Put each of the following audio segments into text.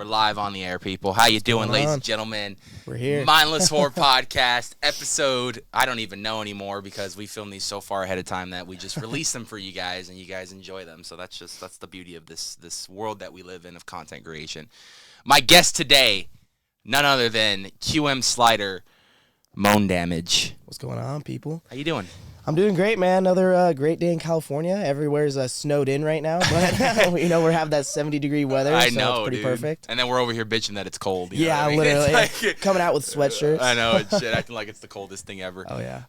live on the air, people. How you doing, ladies and gentlemen? We're here. Mindless Horror Podcast episode. I don't even know anymore because we film these so far ahead of time that we just release them for you guys and you guys enjoy them. So that's the beauty of this world that we live in of content creation. My guest today, none other than QM Slider, Moan Damage. What's going on, people? How you doing? I'm doing great, man. Another great day in California. Everywhere's snowed in right now, but we have that 70-degree weather, I so know, it's pretty dude. Perfect. And then we're over here bitching that it's cold. You know Yeah, what I mean? literally. Like, coming out with sweatshirts. I know, it's shit, acting like it's the coldest thing ever. Oh yeah.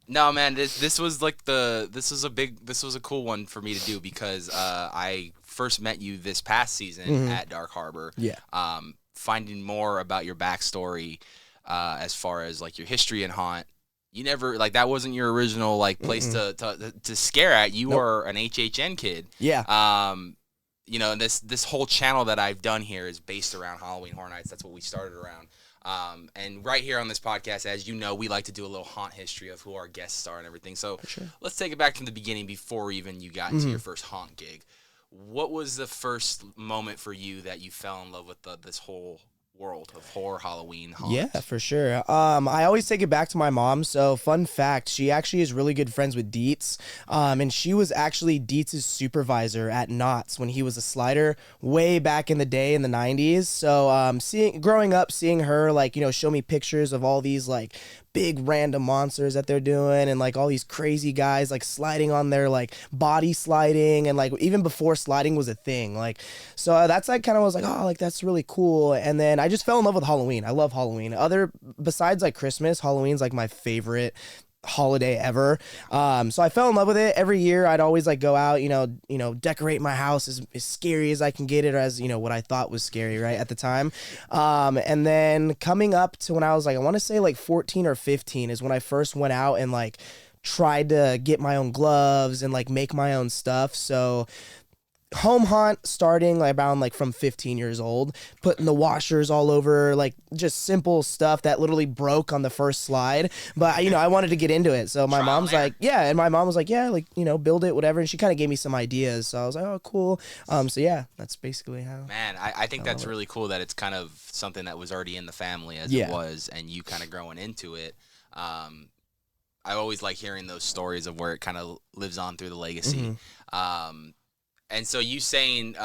No, man, this was a cool one for me to do because I first met you this past season at Dark Harbor. Yeah. Finding more about your backstory, as far as like your history and haunt. You never that wasn't your original place to scare at. You were an HHN kid. Yeah. This whole channel that I've done here is based around Halloween Horror Nights. That's what we started around. And right here on this podcast, as you know, we like to do a little haunt history of who our guests are and everything. So let's take it back from the beginning before even you got into your first haunt gig. What was the first moment for you that you fell in love with this whole world of horror, Halloween, haunt? Yeah, for sure. I always take it back to my mom. So fun fact, she actually is really good friends with Dietz. And she was actually Dietz's supervisor at Knott's when he was a slider way back in the day in the 90s. So growing up, seeing her show me pictures of all these big random monsters that they're doing and all these crazy guys sliding on their body sliding and even before sliding was a thing. So that's kind of was that's really cool. And then I just fell in love with Halloween. I love Halloween. Besides Christmas, Halloween's my favorite holiday ever. So I fell in love with it. Every year I'd always go out, decorate my house as scary as I can get it, or as what I thought was scary right at the time. And then coming up to when I was I want to say 14 or 15 is when I first went out and tried to get my own gloves and make my own stuff. So home haunt starting around from 15 years old, putting the washers all over, just simple stuff that literally broke on the first slide. But I wanted to get into it. So my mom's yeah, and my mom was build it, whatever. And she kind of gave me some ideas. So I was oh, cool. So yeah, that's basically how. Man, I think that's really cool that it's kind of something that was already in the family as it was, and you kind of growing into it. I always like hearing those stories of where it kind of lives on through the legacy. And so you saying,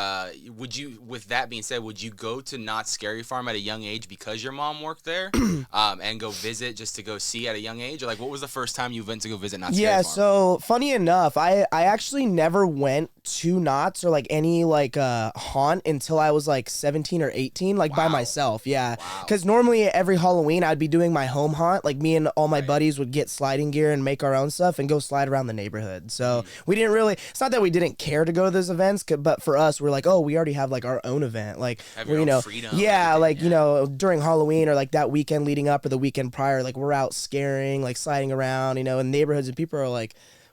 with that being said, would you go to Knott's Scary Farm at a young age because your mom worked there and go visit just to go see at a young age? Or what was the first time you went to go visit Knott's Scary Farm? Yeah, so funny enough, I actually never went to Knott's or any haunt until I was 17 or 18, by myself. Yeah, because normally every Halloween I'd be doing my home haunt. Me and all my buddies would get sliding gear and make our own stuff and go slide around the neighborhood. So we didn't really, it's not that we didn't care to go to those events, but for us we're we already have our own event, have your own freedom, during Halloween or that weekend leading up or the weekend prior, we're out scaring, sliding around, in neighborhoods, and people are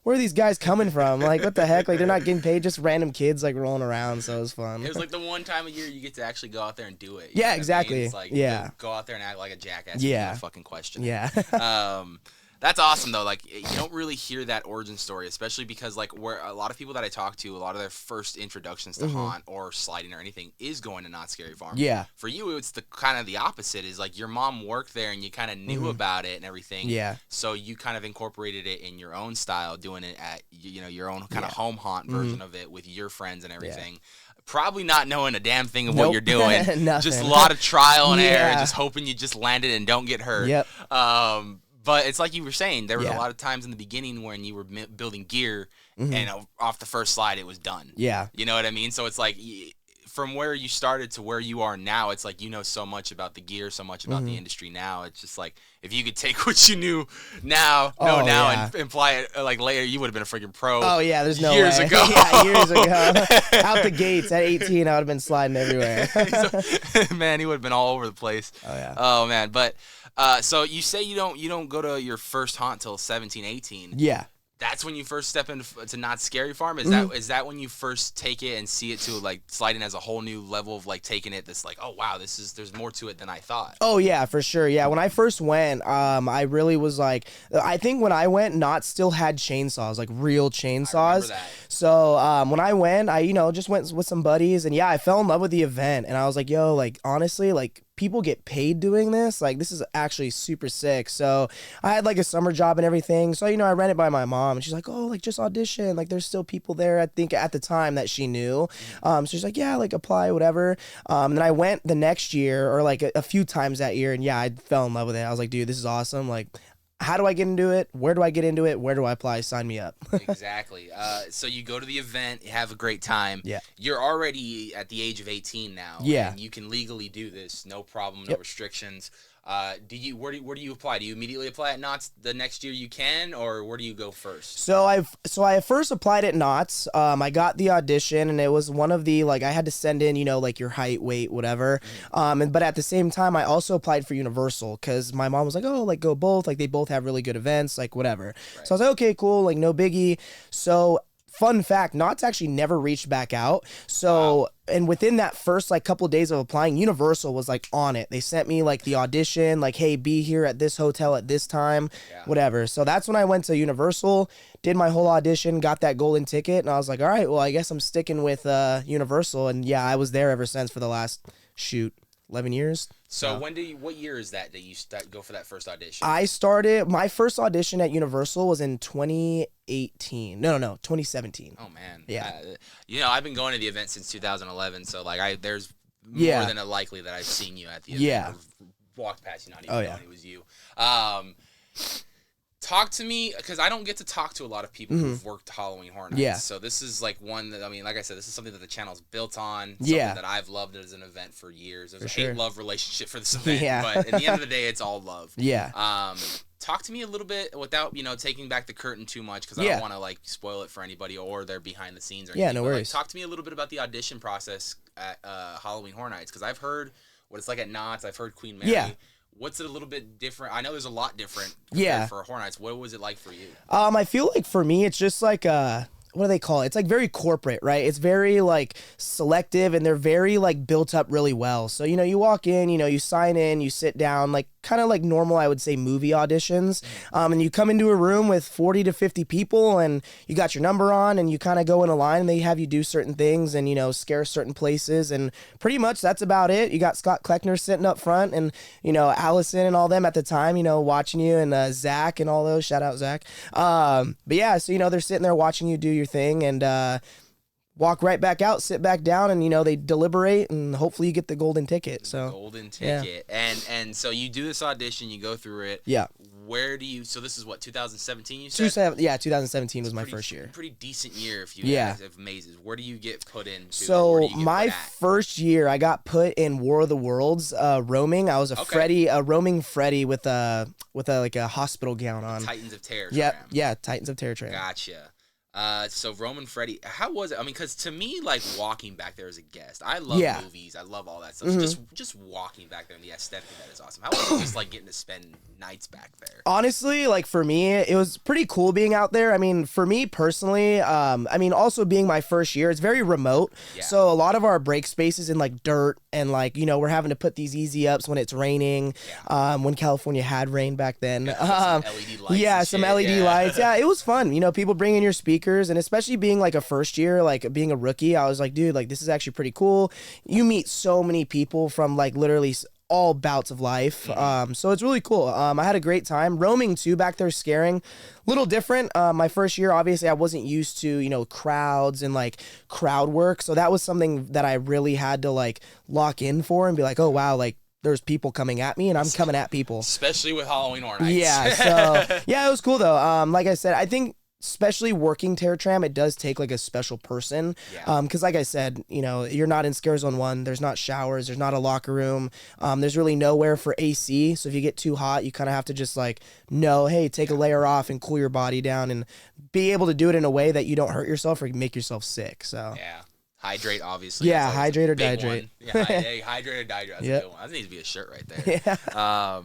where are these guys coming from? What the heck? They're not getting paid, just random kids rolling around. So it was fun. It was the one time a year you get to actually go out there and do it. Yeah, exactly. I mean? Go out there and act like a jackass. Yeah. No fucking question. Yeah. That's awesome though. You don't really hear that origin story, especially because where a lot of people that I talk to, a lot of their first introductions to haunt or sliding or anything is going to Knott's Scary Farm. Yeah. For you, it's the kind of the opposite. Is your mom worked there and you kind of knew about it and everything. Yeah. So you kind of incorporated it in your own style, doing it at your own kind of home haunt version of it with your friends and everything. Yeah. Probably not knowing a damn thing of what you're doing. Just a lot of trial and error, just hoping you just land it and don't get hurt. Yep. But it's like you were saying, there was a lot of times in the beginning when you were building gear and off the first slide, it was done. Yeah. You know what I mean? So it's from where you started to where you are now, it's so much about the gear, so much about the industry now. It's just if you could take what you knew now and apply it later, you would have been a freaking pro. Oh yeah, there's no years way. ago. Yeah, years ago. Out the gates at 18, I would have been sliding everywhere. Man, he would have been all over the place. Oh yeah. Oh man, but so you say you don't go to your first haunt till 17, 18. Yeah. That's when you first step into Not Scary Farm? Is that when you first take it and see it to like sliding as a whole new level of like taking it that's like, oh wow, there's more to it than I thought? Oh yeah, for sure. Yeah, when I first went, I really was like, I think when I went, Knott still had chainsaws, like real chainsaws. I remember that. So when I went, I just went with some buddies, and yeah, I fell in love with the event, and I was like, yo, like honestly, like people get paid doing this, like this is actually super sick. So I had like a summer job and everything, so I ran it by my mom, and she's like, oh, like just audition, like there's still people there, I think at the time that she knew. So she's like, yeah, like apply, whatever. And then I went the next year, or like a few times that year, and yeah, I fell in love with it. I was like, dude, this is awesome. Like, how do I get into it? Where do I get into it? Where do I apply? Sign me up. Exactly. So you go to the event, you have a great time. Yeah. You're already at the age of 18 now. Yeah. And you can legally do this, no problem, no restrictions. Where do you apply? Do you immediately apply at Knott's the next year you can, or where do you go first? So I first applied at Knott's. I got the audition, and it was one of the, like, I had to send in, like your height, weight, whatever. But at the same time, I also applied for Universal, because my mom was like, oh, like go both, like they both have really good events, like whatever. Right. So I was like, okay, cool, like no biggie. So fun fact, Knott's actually never reached back out. So, wow. And within that first like couple of days of applying, Universal was like on it. They sent me like the audition, like, hey, be here at this hotel at this time, whatever. So that's when I went to Universal, did my whole audition, got that golden ticket, and I was like, all right, well, I guess I'm sticking with Universal. And yeah, I was there ever since for the last 11 years. So what year is that you go for that first audition? My first audition at Universal was in 2018. No, 2017. Oh man. Yeah. I've been going to the event since 2011, so like there's more than a likely that I've seen you at the event. Yeah. Or walked past you, not even knowing it was you. Talk to me, because I don't get to talk to a lot of people who've worked Halloween Horror Nights. Yeah. So this is like one that, like I said, this is something that the channel's built on. Something that I've loved as an event for years. There's a hate-love relationship for this event, but at the end of the day, it's all love. Yeah. Talk to me a little bit without, taking back the curtain too much, because I don't want to like spoil it for anybody or their behind the scenes or anything. Yeah, no worries. Talk to me a little bit about the audition process at Halloween Horror Nights, because I've heard what it's like at Knott's. I've heard Queen Mary. Yeah. What's it a little bit different? I know there's a lot different for Horror Nights. What was it like for you? I feel like for me, it's just like what do they call it? It's like very corporate, right? It's very like selective, and they're very like built up really well. So, you walk in, you sign in, you sit down, like kind of like normal, I would say, movie auditions. And you come into a room with 40 to 50 people, and you got your number on, and you kind of go in a line, and they have you do certain things and, scare certain places. And pretty much that's about it. You got Scott Kleckner sitting up front, and, Allison and all them at the time, watching you, and Zach and all those. Shout out, Zach. But yeah, so, they're sitting there watching you do your thing, and walk right back out, sit back down, and they deliberate, and hopefully you get the golden ticket. So golden ticket. And so you do this audition, you go through it. Yeah. Where do you, so this is what, 2017 you said? 2017 was my first year. Pretty decent year if you have mazes. Where do you get put into? So my first year, I got put in War of the Worlds, roaming. I was a roaming Freddy with a like a hospital gown on. Titans of Terror. Yeah, Titans of Terror. Gotcha. So Roman Freddy, how was it? I mean, because to me, like walking back there as a guest, I love movies, I love all that stuff. So just walking back there and the aesthetic of that is awesome. How was it just like getting to spend nights back there? Honestly, like for me, it was pretty cool being out there. I mean, for me personally, also being my first year, it's very remote. Yeah. So a lot of our break spaces in like dirt, and like, we're having to put these easy ups when it's raining. Yeah. When California had rain back then. Some LED lights. Yeah, some LED lights. Yeah, it was fun. People bring in your speakers. And especially being like a first year, like being a rookie, I was like, dude, like this is actually pretty cool. You meet so many people from like literally all bouts of life. So it's really cool. I had a great time roaming too back there, scaring. Little different. My first year, obviously, I wasn't used to, crowds and like crowd work. So that was something that I really had to like lock in for and be like, oh wow, like there's people coming at me and I'm coming at people. Especially with Halloween Horror Nights. Yeah. So yeah, it was cool though. Like I said, I think especially working Terror Tram, it does take like a special person. Yeah. Because like I said, you're not in Scare Zone 1. There's not showers. There's not a locker room. There's really nowhere for AC. So if you get too hot, you kind of have to just like hey, take a layer off and cool your body down and be able to do it in a way that you don't hurt yourself or make yourself sick. So yeah. Hydrate, obviously. Yeah, hydrate or dihydrate. Yeah, hydrate or dihydrate. That's a good one. That needs to be a shirt right there. Yeah.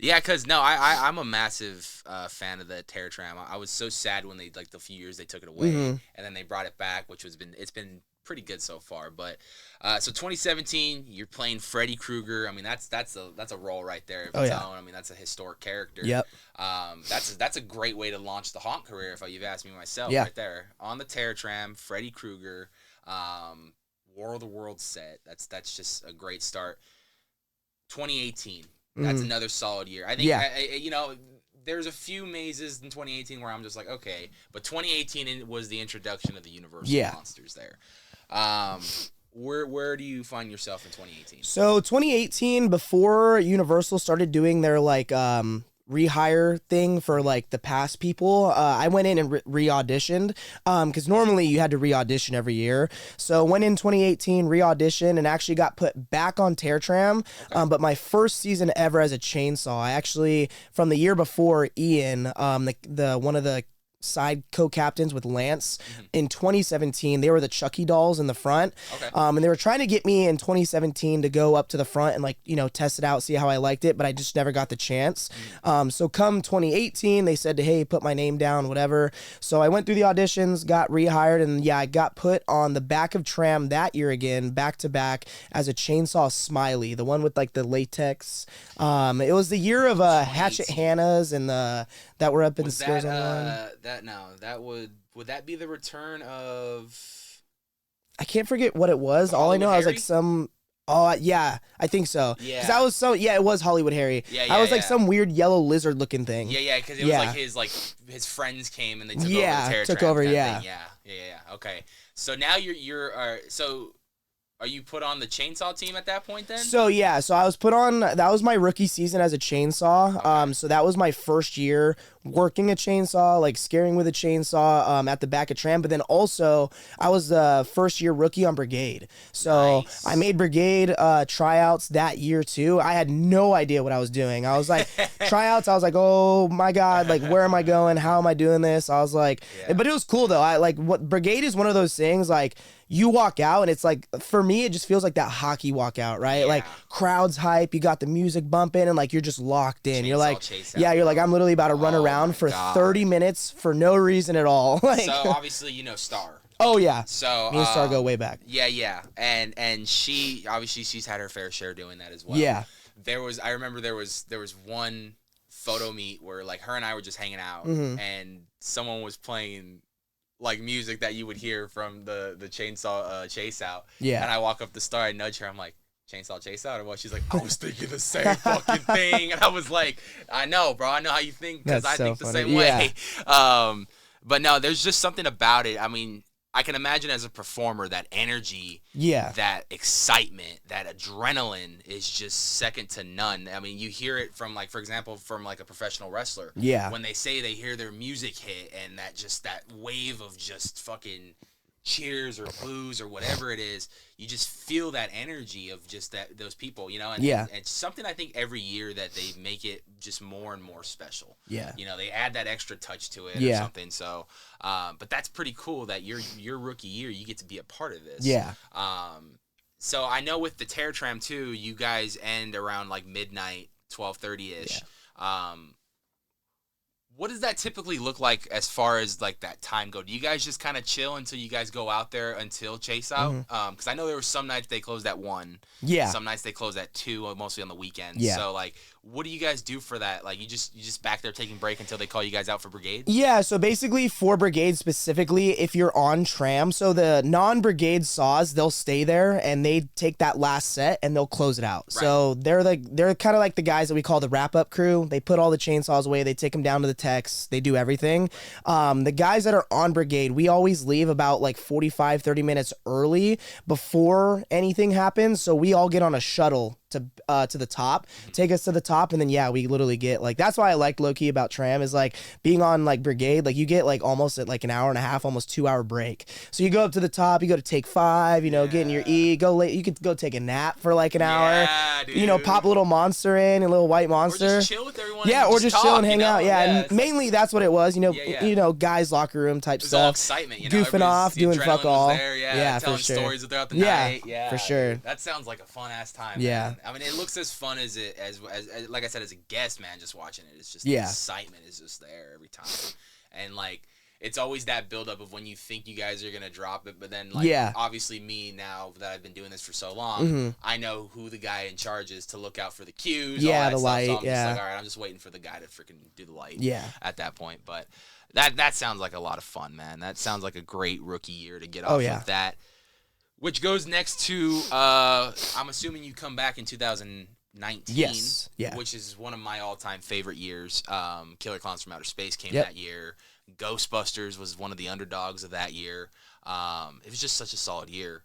Yeah, because no, I'm a massive fan of the Terror Tram. I was so sad when they like the few years they took it away, and then they brought it back, which it's been pretty good so far. But so 2017, you're playing Freddy Krueger. I mean, that's a role right there of its own. I mean, that's a historic character. Yep. That's a great way to launch the haunt career, if you've asked me myself. Yeah. Right there on the Terror Tram, Freddy Krueger, War of the Worlds set. That's just a great start. 2018. That's another solid year. I think, you know, there's a few mazes in 2018 where I'm just like, okay. But 2018 was the introduction of the Universal monsters there. Where do you find yourself in 2018? So 2018, before Universal started doing their, like, rehire thing for like the past people, I went in and re-auditioned because normally you had to re-audition every year. So went in 2018, re-auditioned, and actually got put back on Terror Tram. But my first season ever as a chainsaw, I actually, from the year before, Ian, the one of the side co-captains with Lance in 2017, they were the Chucky dolls in the front. And they were trying to get me in 2017 to go up to the front and, like, you know, test it out, see how I liked it, but I just never got the chance. So come 2018, they said, hey, put my name down, whatever. So I went through the auditions, got rehired, and I got put on the back of Tram that year again, back to back, as a chainsaw Smiley, the one with like the latex. It was the year of Hatchet Hannah's and that were up in Scares Online. Would that be the return of? I can't forget what it was. All I know, I was like some. Oh yeah, I think so. Yeah, that was so. Yeah, it was Hollywood Harry. I was like some weird yellow lizard looking thing. Yeah, because it was like his friends came and they took over the Terror Tram. Yeah. Okay, so now so. Are you put on the chainsaw team at that point then? So I was put on, that was my rookie season as a chainsaw. So that was my first year working a chainsaw, like scaring with a chainsaw at the back of Tram. But then also I was the first year rookie on Brigade. So I made Brigade tryouts that year too. I had no idea what I was doing. I was like, tryouts, I was like, oh my God, like where am I going? How am I doing this? I was like, but it was cool though. What Brigade is one of those things, like, you walk out and it's like, for me, it just feels like that hockey walkout, right? Like crowd's hype, you got the music bumping and like you're just locked in. You're like, you're like, I'm literally about to run around for 30 minutes for no reason at all. Like, so obviously, you know, Star. Oh yeah. So me and Star go way back. Yeah. And she, obviously she's had her fair share doing that as well. Yeah. I remember there was one photo meet where like her and I were just hanging out and someone was playing like music that you would hear from the chainsaw chase out. Yeah. And I walk up the Star, I nudge her, I'm like, chainsaw chase out or what? She's like, I was thinking the same fucking thing. And I was like, I know, bro, I know how you think because I think the same way. But no, there's just something about it. I mean, I can imagine as a performer that energy, that excitement, that adrenaline is just second to none. I mean, you hear it from, like, for example, from like a professional wrestler. Yeah. When they say they hear their music hit and that wave of just fucking cheers or boos or whatever it is, you just feel that energy of just those people, you know. And it's something I think every year that they make it just more and more special. Yeah, you know, they add that extra touch to it or something. So but that's pretty cool that your rookie year you get to be a part of this. So I know with the Terror Tram too, you guys end around like midnight, 12:30ish. What does that typically look like as far as like that time go? Do you guys just kind of chill until you guys go out there until chase out? Because I know there were some nights they closed at 1. Yeah. Some nights they closed at 2, mostly on the weekends. Yeah. So like, what do you guys do for that? Like you just back there taking break until they call you guys out for Brigade? Yeah. So basically for Brigade specifically, if you're on Tram, so the non-Brigade saws, they'll stay there and they take that last set and they'll close it out. Right. So they're kind of like the guys that we call the wrap-up crew. They put all the chainsaws away. They take them down to the they do everything. The guys that are on Brigade, we always leave about like 45, 30 minutes early before anything happens. So we all get on a shuttle to the top, take us to the top, and then we literally get like, that's why I liked low-key about Tram is like being on like Brigade, like you get like almost at like an hour and a half, almost 2-hour break. So you go up to the top, you go to take 5, you know, get in your go late, you could go take a nap for like an hour, dude. You know, pop a little monster in, a little white monster, or just chill with everyone, or just chill and hang out, and mainly that's what it was, you know, you know, guys locker room type stuff, all excitement, you know, goofing off, doing fuck all, there, telling for sure. Stories throughout the night, for sure. That sounds like a fun ass time. Yeah. Man. I mean, it looks as fun as like I said, as a guest, man, just watching it. It's just the excitement is just there every time. And, like, it's always that buildup of when you think you guys are going to drop it, but then, like, obviously me, now that I've been doing this for so long, I know who the guy in charge is to look out for the cues, all that the stuff. light, so I'm just like, all right, I'm just waiting for the guy to freaking do the light at that point. But that sounds like a lot of fun, man. That sounds like a great rookie year to get off of that. Which goes next to, I'm assuming you come back in 2019, which is one of my all-time favorite years. Killer Clowns from Outer Space came that year. Ghostbusters was one of the underdogs of that year. It was just such a solid year.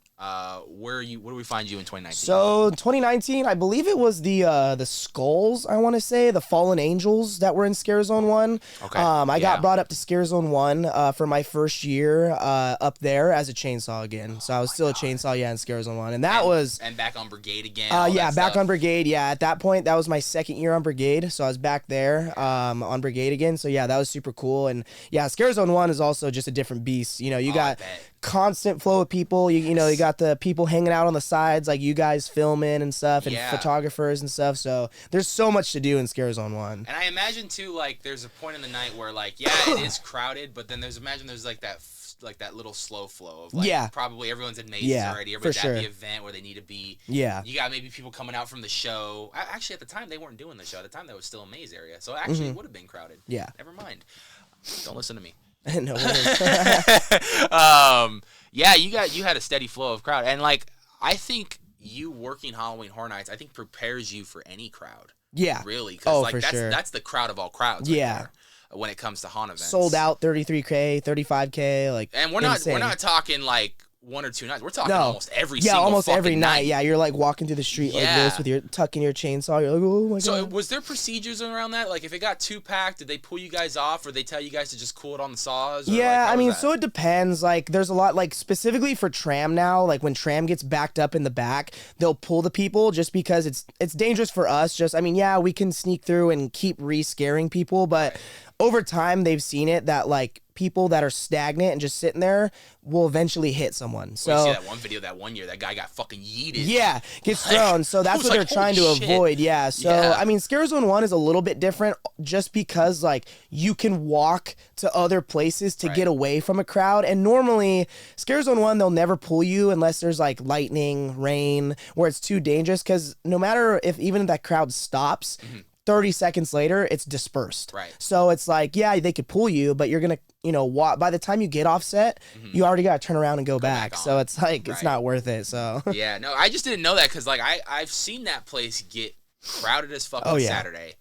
Where do we find you in 2019? So 2019, I believe it was the Skulls, I want to say, the Fallen Angels that were in Scare Zone 1. Okay. I got brought up to Scare Zone 1 for my first year up there as a chainsaw again. So I was still a chainsaw, in Scare Zone 1. And that was... And back on Brigade again. Back on Brigade. Yeah, at that point, that was my second year on Brigade. So I was back there on Brigade again. So yeah, that was super cool. And yeah, Scare Zone 1 is also just a different beast. You know, you got constant flow of people. You know, you got the people hanging out on the sides, like you guys filming and stuff, and photographers and stuff. So there's so much to do in Scare Zone 1. And I imagine too, like, there's a point in the night where, like, it is crowded, but then there's like that little slow flow of, like, probably everyone's in mazes already. Everybody's at the event where they need to be. Yeah. You got maybe people coming out from the show. Actually, at the time, they weren't doing the show. At the time, that was still a maze area. So actually, it would have been crowded. Yeah. Never mind. Don't listen to me. No. You had a steady flow of crowd, and, like, I think you working Halloween Horror Nights, I think prepares you for any crowd. Yeah, really, because that's the crowd of all crowds. Right there, when it comes to haunt events, sold out 33K, 35K, like, and we're not talking like 1 or 2 nights. We're talking almost every single every night. Yeah, you're like walking through the street like this with your tucking your chainsaw. You're like, oh my god. So was there procedures around that? Like, if it got too packed, did they pull you guys off, or they tell you guys to just cool it on the saws? Yeah, I mean, so it depends. Like, there's a lot, like, specifically for tram now. Like, when tram gets backed up in the back, they'll pull the people just because it's dangerous for us. Just, I mean, we can sneak through and keep re-scaring people, but over time they've seen it that, like, people that are stagnant and just sitting there will eventually hit someone. So you see that one video that one year that guy got fucking yeeted. Yeah, gets thrown. So that's what they're trying to avoid. Yeah. So I mean, Scare Zone 1 is a little bit different just because, like, you can walk to other places to get away from a crowd. And normally Scare Zone 1, they'll never pull you unless there's, like, lightning, rain, where it's too dangerous, because no matter if even that crowd stops, 30 seconds later, it's dispersed. Right. So it's like, they could pull you, but you're going to, walk. By the time you get off set, you already got to turn around and go back. So it's like, it's not worth it. So yeah, no, I just didn't know that, because, like, I've seen that place get crowded as fuck on Saturday.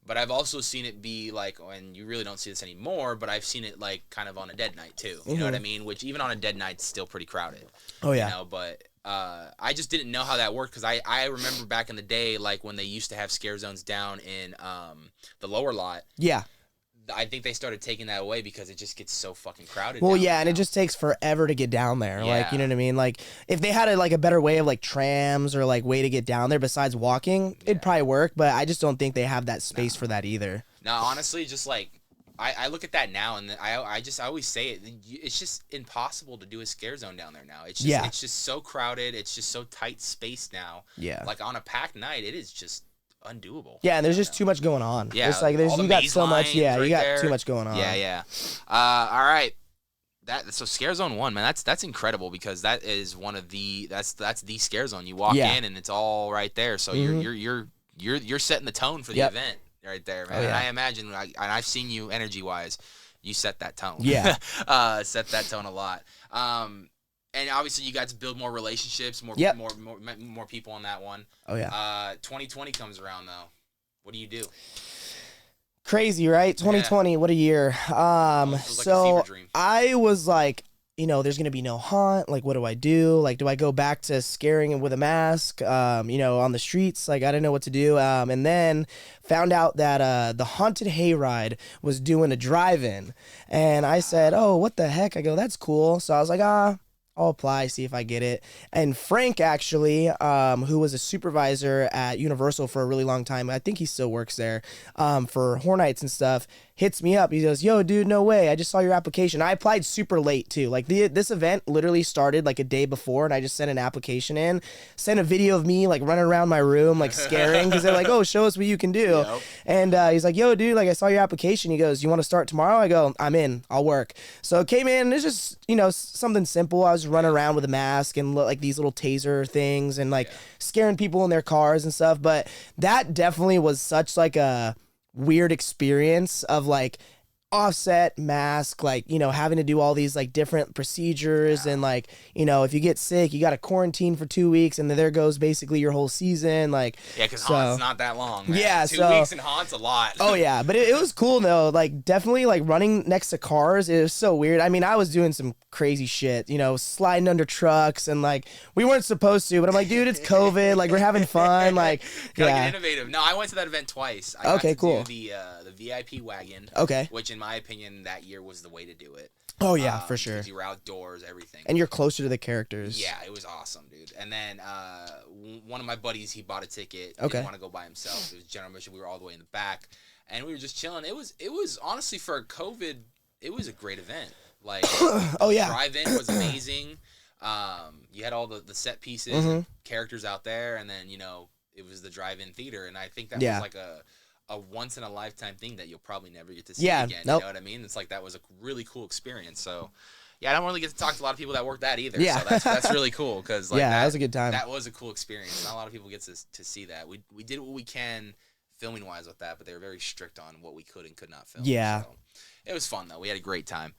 But I've also seen it be, like, and you really don't see this anymore, but I've seen it, like, kind of on a dead night too. You know what I mean? Which even on a dead night, it's still pretty crowded. Oh yeah. You know, but I just didn't know how that worked, because I remember back in the day, like, when they used to have scare zones down in the lower lot. Yeah. I think they started taking that away because it just gets so fucking crowded. Well, and it just takes forever to get down there. Yeah. Like, you know what I mean? Like, if they had a better way of, like, trams or, like, way to get down there besides walking, it'd probably work. But I just don't think they have that space for that either. No, honestly, just, like, I look at that now, and I always say it. It's just impossible to do a scare zone down there now. It's just it's just so crowded. It's just so tight spaced now. Yeah. Like, on a packed night, it is just undoable. Yeah, and there's just too much going on. Yeah, you got so much. Yeah, you got too much going on. Yeah. All right. So Scare Zone 1, man, that's incredible, because that is one of the that's the scare zone. You walk in and it's all right there. So you're setting the tone for the event right there, man. And I imagine, and I've seen you energy wise, you set that tone. Yeah. Set that tone a lot. And obviously, you got to build more relationships, more people on that one. Oh yeah. 2020 comes around though. What do you do? Crazy, right? 2020, what a year. So I was like, there's gonna be no haunt. Like, what do I do? Like, do I go back to scaring with a mask? On the streets? Like, I didn't know what to do. And then found out that the Haunted Hayride was doing a drive-in, and I said, oh, what the heck? I go, that's cool. So I was like, I'll apply, see if I get it. And Frank, actually, who was a supervisor at Universal for a really long time, I think he still works there, for Horror Nights and stuff, hits me up. He goes, yo, dude, no way. I just saw your application. I applied super late too. Like this event literally started like a day before, and I just sent an application in, sent a video of me like running around my room, like scaring, because they're like, oh, show us what you can do. Yep. And he's like, yo, dude, like I saw your application. He goes, you want to start tomorrow? I go, I'm in. I'll work. So it came in. It's just, you know, something simple. I was running around with a mask and like these little taser things and like scaring people in their cars and stuff. But that definitely was such like a weird experience of like offset mask, like, you know, having to do all these like different procedures and like, you know, if you get sick you got to quarantine for 2 weeks and then there goes basically your whole season. Like, because haunt's not that long, man. Yeah, 2 weeks in haunt's a lot. Oh yeah, but it was cool though. Like definitely like running next to cars, it was so weird. I mean, I was doing some crazy shit, you know, sliding under trucks and like we weren't supposed to, but I'm like, dude, it's COVID, like we're having fun, like gotta get innovative. No, I went to that event twice. I got to cool. do the VIP wagon. Okay. Which in my opinion that year was the way to do it. Oh yeah, for sure. You were outdoors, everything. And you're closer to the characters. Yeah, it was awesome, dude. And then one of my buddies, he bought a ticket. Okay. Didn't want to go by himself. It was general admission. We were all the way in the back, and we were just chilling. It was honestly for COVID, it was a great event. Like, oh yeah, drive-in was amazing. You had all the set pieces, and characters out there, and then, you know, it was the drive-in theater, and I think that was like a once in a lifetime thing that you'll probably never get to see again. Nope. You know what I mean? It's like that was a really cool experience. So yeah, I don't really get to talk to a lot of people that work that either. Yeah. So that's really cool because like that was a good time. That was a cool experience. Not a lot of people get to see that. We did what we can filming wise with that, but they were very strict on what we could and could not film. Yeah. So it was fun though. We had a great time.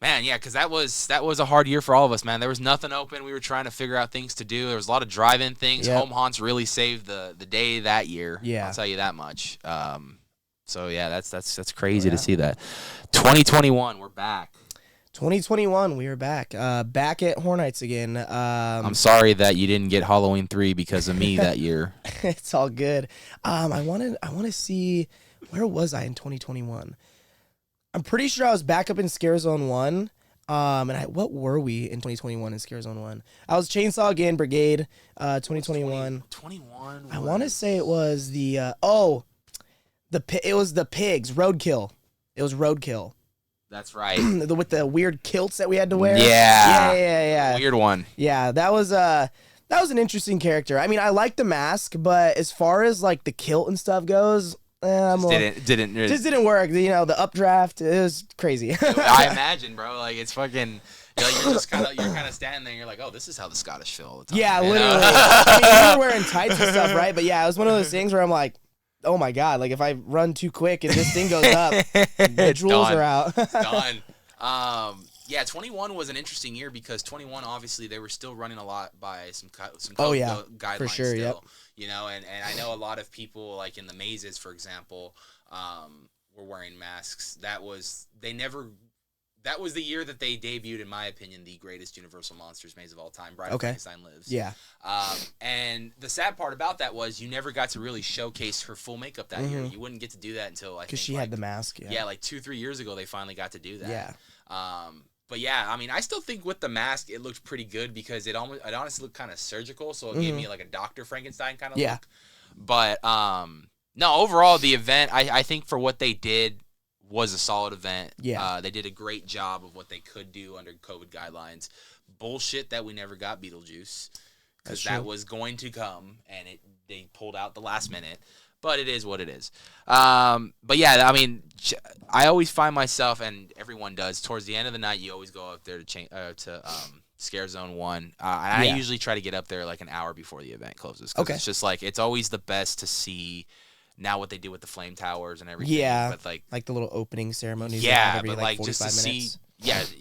Man, yeah, because that was a hard year for all of us, man. There was nothing open. We were trying to figure out things to do. There was a lot of drive-in things. Yep. Home haunts really saved the day that year. Yeah. I'll tell you that much. So yeah, that's crazy to see that. 2021, we're back. 2021, we are back. Back at Hornites again. I'm sorry that you didn't get Halloween 3 because of me that year. It's all good. I want to see, where was I in 2021? I'm pretty sure I was back up in Scare Zone 1. And what were we in 2021 in Scare Zone 1? I was Chainsaw Again Brigade, 2021. 21. I want to say it was the it was the pigs, Roadkill. It was Roadkill. That's right. With the weird kilts that we had to wear. Yeah. Weird one. Yeah, that was an interesting character. I mean, I like the mask, but as far as like the kilt and stuff goes, didn't work. You know, the updraft, it was crazy. I imagine, bro. Like it's fucking. You're just kind of standing there. And you're like, oh, this is how the Scottish feel all the time. Yeah, literally. I mean, you were wearing tights and stuff, right? But yeah, it was one of those things where I'm like, oh my god, like if I run too quick and this thing goes up, the jewels are out. It's done. Yeah, 21 was an interesting year because 21 obviously they were still running a lot by some guidelines for sure, still. yep. You know, and I know a lot of people like in the mazes, for example, were wearing masks. That was the year that they debuted, in my opinion, the greatest Universal Monsters maze of all time, Bride of Frankenstein Lives. Yeah. And the sad part about that was you never got to really showcase her full makeup that year. You wouldn't get to do that until because she had the mask. Yeah, like 2-3 years ago they finally got to do that. Yeah. But yeah, I mean, I still think with the mask it looked pretty good because it honestly looked kind of surgical, so it gave me like a Dr. Frankenstein kind of look. But no, overall the event, I think for what they did was a solid event. Yeah. They did a great job of what they could do under COVID guidelines. Bullshit that we never got Beetlejuice because that was going to come and they pulled out the last minute. But it is what it is. But yeah, I mean, I always find myself, and everyone does, towards the end of the night, you always go up there to Scare Zone 1. And I usually try to get up there like an hour before the event closes. Because it's just like, it's always the best to see now what they do with the flame towers and everything. Yeah, but like the little opening ceremonies. Yeah, every, but like just to minutes. see,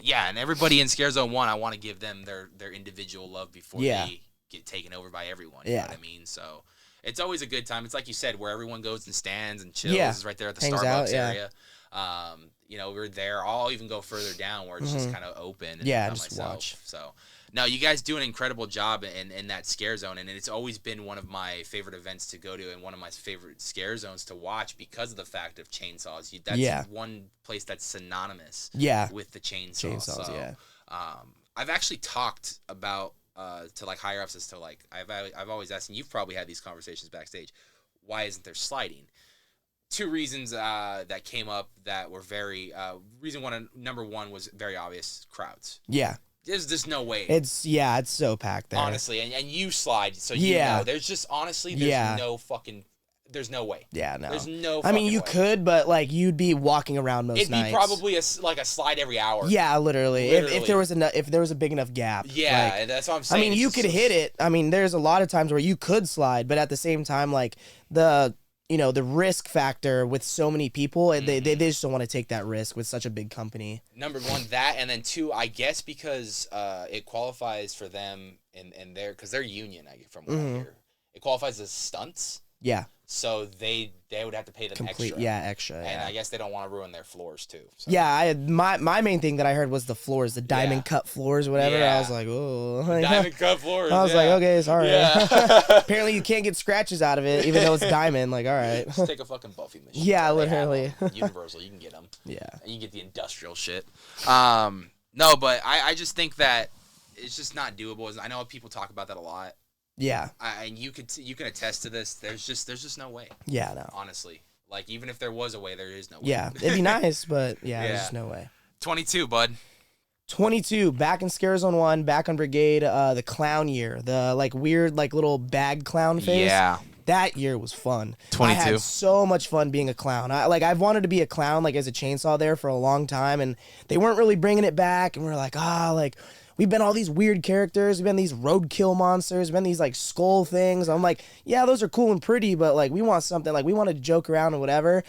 yeah, and everybody in Scare Zone 1, I want to give them their individual love before they get taken over by everyone. You know what I mean? So it's always a good time. It's like you said, where everyone goes and stands and chills. It's right there at the Starbucks area. You know, we're there. I'll even go further down where it's just kind of open. And just myself. watch. So, no, you guys do an incredible job in that Scare Zone, and it's always been one of my favorite events to go to and one of my favorite Scare Zones to watch because of the fact of chainsaws. That's one place that's synonymous with the chainsaws. So, I've actually talked about to like higher ups as to like I've always asked, and you've probably had these conversations backstage, why isn't there sliding? two reasons that came up that were very number one was very obvious: crowds. Yeah. There's just no way. It's so packed there. Honestly, and you slide, so you know. There's just honestly, there's no fucking. There's no way. Yeah, no. There's no. I mean, you could, but like you'd be walking around most nights. It'd be probably a slide every hour. Yeah, literally. If there was a big enough gap. Yeah, like, that's what I'm saying. I mean, you could hit it. I mean, there's a lot of times where you could slide, but at the same time, like the risk factor with so many people, they just don't want to take that risk with such a big company. Number one, that, and then two, I guess because it qualifies for them in their, because they're union, from what I hear. It qualifies as stunts. Yeah. So they would have to pay them extra. Yeah, extra. And I guess they don't want to ruin their floors too. So. Yeah, my main thing that I heard was the floors, the diamond cut floors, whatever. Yeah. I was like, oh, diamond cut floors. I was like, okay, sorry. Yeah. Apparently, you can't get scratches out of it, even though it's diamond. Like, all right. Just take a fucking Buffy machine. Yeah, literally. Universal, you can get them. Yeah. And you can get the industrial shit. No, but I just think that it's just not doable. I know people talk about that a lot. Yeah, and you can attest to this. There's just no way. Yeah, no. Honestly, like even if there was a way, there is no way. Yeah, it'd be nice, but there's just no way. 22, bud. 22, back in Scare Zone 1, back on Brigade. The clown year, the like weird like little bag clown phase. Yeah. That year was fun. 22. I had so much fun being a clown. I've wanted to be a clown like as a chainsaw there for a long time, and they weren't really bringing it back. And we're like, we've been all these weird characters. We've been these roadkill monsters. We've been these like skull things. I'm like, yeah, those are cool and pretty, but like we want something. Like we want to joke around and whatever.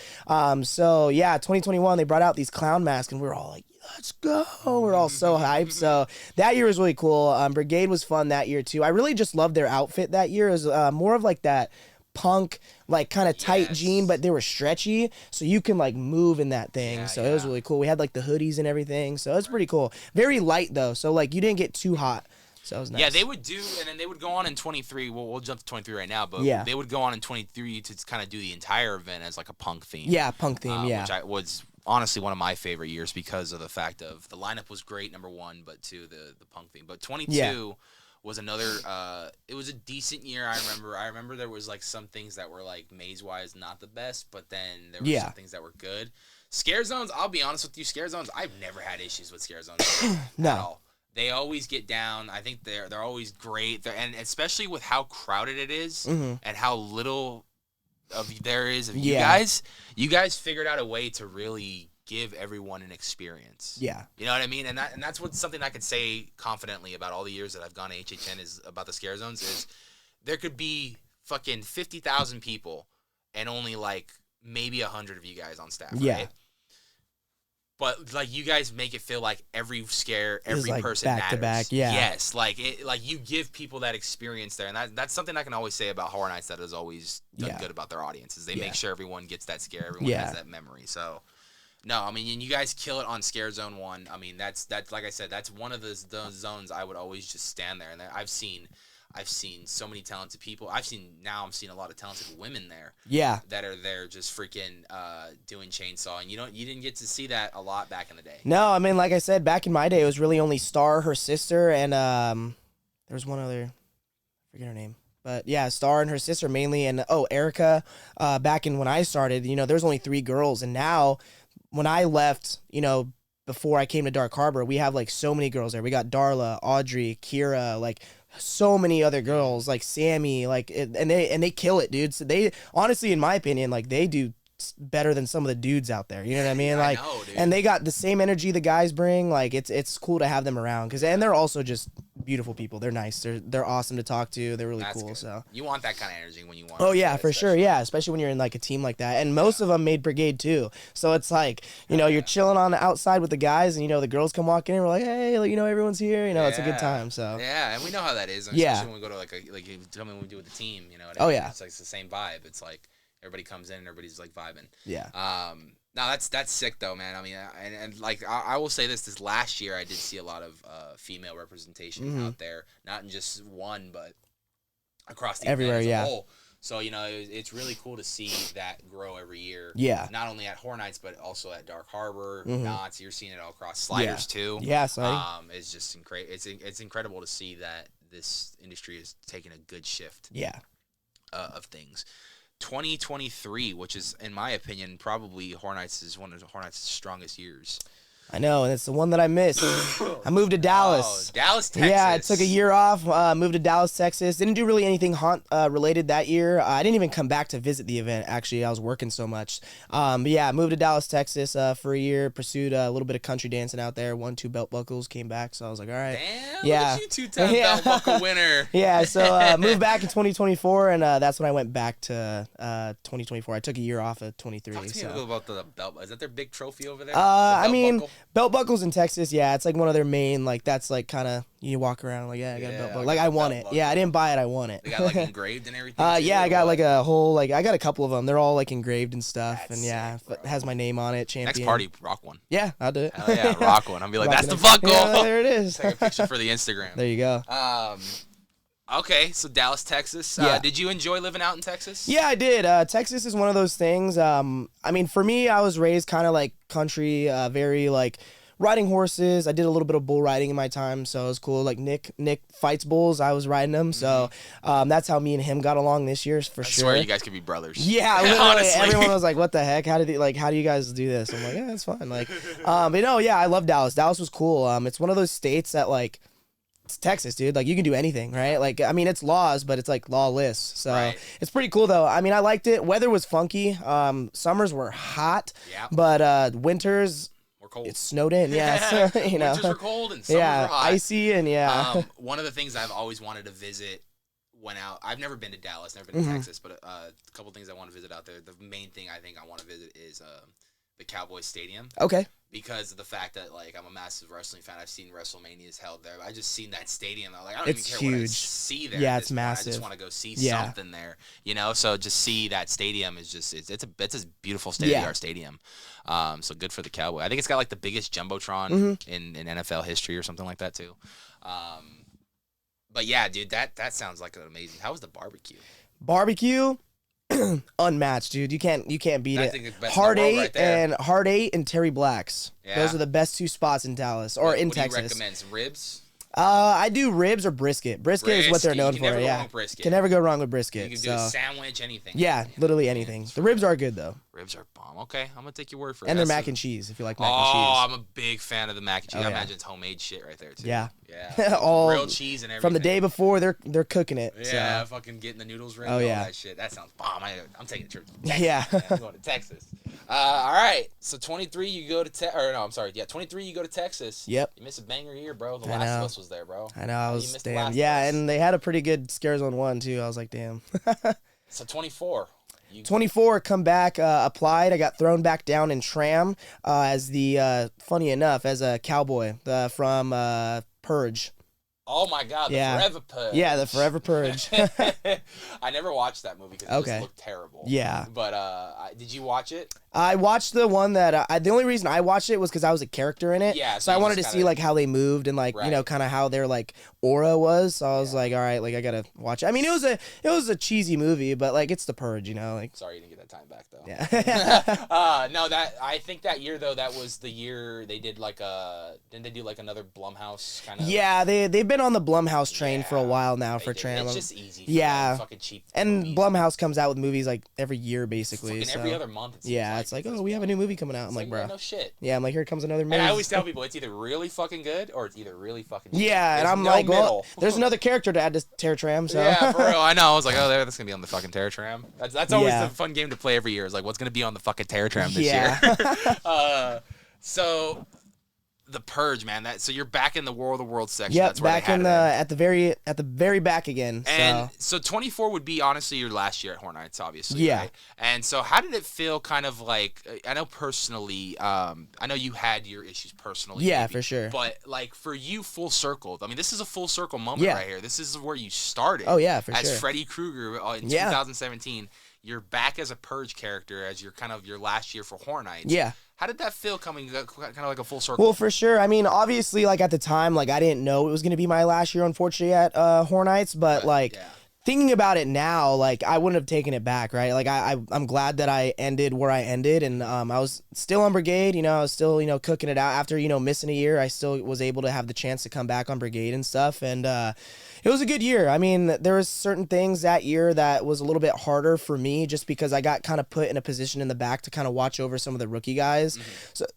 So yeah, 2021 they brought out these clown masks, and we were all like, let's go. We're all so hyped. So that year was really cool. Brigade was fun that year too. I really just loved their outfit that year. It was more of like that punk, like kind of tight jean, but they were stretchy, so you can like move in that thing. It was really cool. We had like the hoodies and everything, so it was pretty cool. Very light though, so like you didn't get too hot. So it was nice. Yeah, they would do, and then they would go on in 23. We'll jump to 23 right now, but they would go on in 23 to kind of do the entire event as like a punk theme. Yeah, punk theme. Which was honestly one of my favorite years because of the fact of the lineup was great, number one, but two, the punk theme. But 22 was another. It was a decent year. I remember there was like some things that were like maze wise not the best, but then there were some things that were good. Scare zones. I'll be honest with you, scare zones. I've never had issues with scare zones no. At all. They always get down. I think they're always great. And especially with how crowded it is and how little of there is of you guys. You guys figured out a way to really give everyone an experience. Yeah. You know what I mean? And that's something I could say confidently about all the years that I've gone to HHN is about the scare zones is there could be fucking 50,000 people and only like maybe 100 of you guys on staff, right? But like you guys make it feel like every scare, every like person back matters. To back, yes, like you give people that experience there, and that's something I can always say about Horror Nights that has always done good about their audiences. They make sure everyone gets that scare, everyone has that memory. So, no, I mean, and you guys kill it on Scare Zone 1. I mean, that's like I said, that's one of those zones I would always just stand there, and I've seen so many talented people. I'm seeing a lot of talented women there. Yeah. That are there just freaking doing chainsaw. And you didn't get to see that a lot back in the day. No, I mean, like I said, back in my day, it was really only Star, her sister, and there was one other, I forget her name. But yeah, Star and her sister mainly, and Erica. Back in when I started, there's only 3 girls, and now when I left, before I came to Dark Harbor, we have like so many girls there. We got Darla, Audrey, Kira, like so many other girls, like Sammy, like and they kill it, dude. So they honestly, in my opinion, like they do better than some of the dudes out there. You know what I mean? Like, I know, and they got the same energy the guys bring. Like it's cool to have them around and they're also just beautiful people. They're nice. They're awesome to talk to. They're really cool. Good. So you want that kind of energy when you want. Oh yeah, for sure. Yeah, especially when you're in like a team like that. And most of them made Brigade too. So it's like you're chilling on the outside with the guys, and the girls come walking in. We're like, hey, everyone's here. It's a good time. So yeah, and we know how that is. Especially when we go to like you tell me when we do with the team. Oh yeah, it's like it's the same vibe. It's like. Everybody comes in and everybody's like vibing. Yeah. No, that's sick though, man. I mean, and like I will say this last year I did see a lot of female representation out there, not in just one, but across the everywhere, event as a whole. So it's really cool to see that grow every year. Yeah. Not only at Horror Nights, but also at Dark Harbor, Knott's. You're seeing it all across Sliders too. Yeah. It's just it's incredible to see that this industry is taking a good shift. Yeah. Of things. 2023, which is, in my opinion, probably Hornets is one of Hornets' strongest years. I know, and it's the one that I missed. I moved to Dallas. Oh, Dallas, Texas. Yeah, I took a year off, moved to Dallas, Texas. Didn't do really anything haunt related that year. I didn't even come back to visit the event, actually. I was working so much. But yeah, I moved to Dallas, Texas for a year, pursued a little bit of country dancing out there, won 2 belt buckles, came back. So I was like, all right. Damn, yeah. Look at you, 2-time belt buckle winner. Yeah, so moved back in 2024, and that's when I went back to 2024. I took a year off of 23. Talk to me a little about the belt. Is that their big trophy over there? I mean, belt buckles in Texas, yeah, it's like one of their main, like, that's like kind of, you walk around like, yeah, I got a belt buckle. Like, I won it. Buckle. Yeah, I didn't buy it, I won it. They got like engraved and everything? Yeah, I got like a whole, like, I got a couple of them. They're all like engraved and stuff. That's and yeah, sick, it has my name on it, champion. Next party, rock one. Yeah, I'll do it. Hell yeah, rock one. I'll be like, Rock that's it the up. buckle. Yeah, there it is. Take a picture for the Instagram. There you go. Okay, so Dallas, Texas. Yeah. Did you enjoy living out in Texas? Yeah, I did. Texas is one of those things. I mean, for me, I was raised kind of like country, very like riding horses. I did a little bit of bull riding in my time, so it was cool. Like Nick fights bulls. I was riding them, so that's how me and him got along this year for sure. I swear you guys could be brothers. Yeah, literally, honestly. everyone was like, "What the heck? How do you guys do this?" I'm like, "Yeah, it's fine." Like, but no, yeah, I love Dallas. Dallas was cool. It's one of those states that like. It's Texas, dude. Like, you can do anything, right? Like, I mean, it's laws, but it's like lawless. So It's pretty cool, though. I mean, I liked it. Weather was funky. Summers were hot, but winters, cold. It snowed in, yeah. So, you know, winters were cold and summers were hot. Icy, and one of the things I've always wanted to visit when out. I've never been to Dallas, never been to Texas, but a couple things I want to visit out there. The main thing I think I want to visit is the Cowboys Stadium. Okay. Because of the fact that, like, I'm a massive wrestling fan. I've seen WrestleManias held there. I just seen that stadium. I'm like, I don't even care what I see there. Yeah, it's massive. I just want to go see something there. You know, so just see that stadium is just it's a beautiful state-of-the-art stadium. So good for the Cowboys. I think it's got like the biggest jumbotron in NFL history or something like that too. But yeah, dude, that sounds like an amazing. How was the barbecue? Barbecue. Unmatched, dude. You can't beat it. Hard Eight and Terry Black's. Yeah. Those are the best 2 spots in Dallas or in Texas. What do you recommend? Some ribs? I do ribs or brisket. Brisket is what they're known for. Yeah, can never go wrong with brisket. You can do a sandwich, anything. Yeah, literally anything. The ribs are good though. Ribs are bomb. Okay, I'm gonna take your word for it. And their mac and cheese, if you like mac and cheese. Oh, I'm a big fan of the mac and cheese. I imagine it's homemade shit right there too. Yeah. All real cheese and everything. From the day before, they're cooking it. Yeah, fucking getting the noodles ready. All that shit. That sounds bomb. I'm taking a trip to Texas. Yeah. I'm going to Texas. All right. So 23, you go to 23, you go to Texas. Yep. You miss a banger year, bro. The Last of Us was there, bro. I know. I was damn. Yeah, and they had a pretty good Scare Zone 1 too. I was like, damn. So 24. 24, come back, applied. I got thrown back down in tram as funny enough, as a cowboy from Purge. Oh my God, the Forever Purge. Yeah, the Forever Purge. I never watched that movie because it just looked terrible. Yeah. But did you watch it? I watched the one that the only reason I watched it was because I was a character in it. Yeah. So I wanted to see like how they moved and like you know kind of how their like aura was. So I was like, all right, like I gotta watch it. I mean, it was a cheesy movie, but like it's the Purge, you know. Like sorry you didn't get that time back though. Yeah. No, I think that year though that was the year they did like didn't they do like another Blumhouse kind of? Yeah, they've been on the Blumhouse train for a while now for tram. It's just easy. Fucking cheap. And movies. Blumhouse comes out with movies like every year basically. So. Every other month. It's like, oh, we have a new movie coming out. I'm like, bro. No shit. Yeah, I'm like, here comes another movie. And I always tell people it's either really fucking good or it's either really fucking cheap. Yeah, and I'm like, well, there's another character to add to Terror Tram, so. Yeah, for real. I know. I was like, oh, that's going to be on the fucking Terror Tram. That's always the fun game to play every year is like, what's going to be on the fucking Terror Tram this year? So... The Purge, man. So you're back in the War of the Worlds section. Yep, that's where back in at the very back again. And so 24 would be honestly your last year at Hornets, obviously. Yeah. Right? And so how did it feel? Kind of like I know personally. I know you had your issues personally. Yeah, maybe, for sure. But like for you, full circle. I mean, this is a full circle moment right here. This is where you started. Oh yeah, for sure. As Freddy Krueger in 2017. You're back as a Purge character as your kind of your last year for Hornets. Yeah. How did that feel coming kind of like a full circle? Well, for sure. I mean, obviously, like at the time, like I didn't know it was going to be my last year, unfortunately, at Hornets, but like thinking about it now, like I wouldn't have taken it back, right? Like I'm glad that I ended where I ended, and I was still on brigade, I was still, cooking it out after, missing a year. I still was able to have the chance to come back on brigade and stuff, and it was a good year. I mean, there was certain things that year that was a little bit harder for me just because I got kind of put in a position in the back to kind of watch over some of the rookie guys. So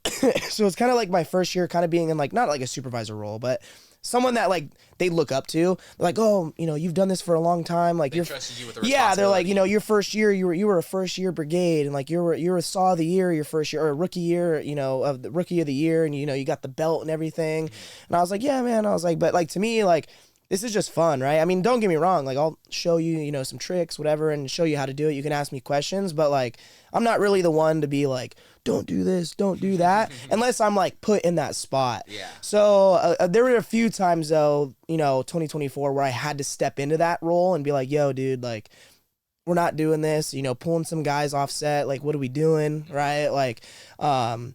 so it's kind of like my first year kind of being in like, not like a supervisor role, but someone that like they look up to. They're like, oh, you've done this for a long time. Like they trusted you with the responsibility. Yeah, they're like, your first year, you were a first year brigade, and like you were a saw of the year, your first year, or a rookie year, of the rookie of the year, and you got the belt and everything. And I was like, yeah, man. I was like, but like to me, like, this is just fun, right? I mean, don't get me wrong. Like, I'll show you, some tricks, whatever, and show you how to do it. You can ask me questions, but like, I'm not really the one to be like, don't do this, don't do that, unless I'm like put in that spot. Yeah. So there were a few times though, 2024, where I had to step into that role and be like, yo, dude, like, we're not doing this, pulling some guys off set. Like, what are we doing, right? Like, so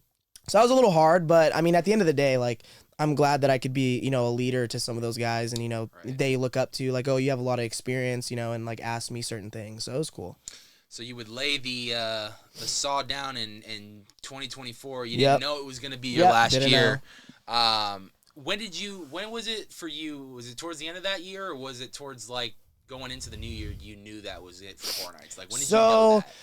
that was a little hard, but I mean, at the end of the day, like, I'm glad that I could be, a leader to some of those guys, and, right. They look up to like, oh, you have a lot of experience, and like ask me certain things. So it was cool. So you would lay the saw down in 2024. You didn't know it was going to be your last year. When was it for you? Was it towards the end of that year, or was it towards like going into the new year? You knew that was it for Four Nights. Like, when did you know that?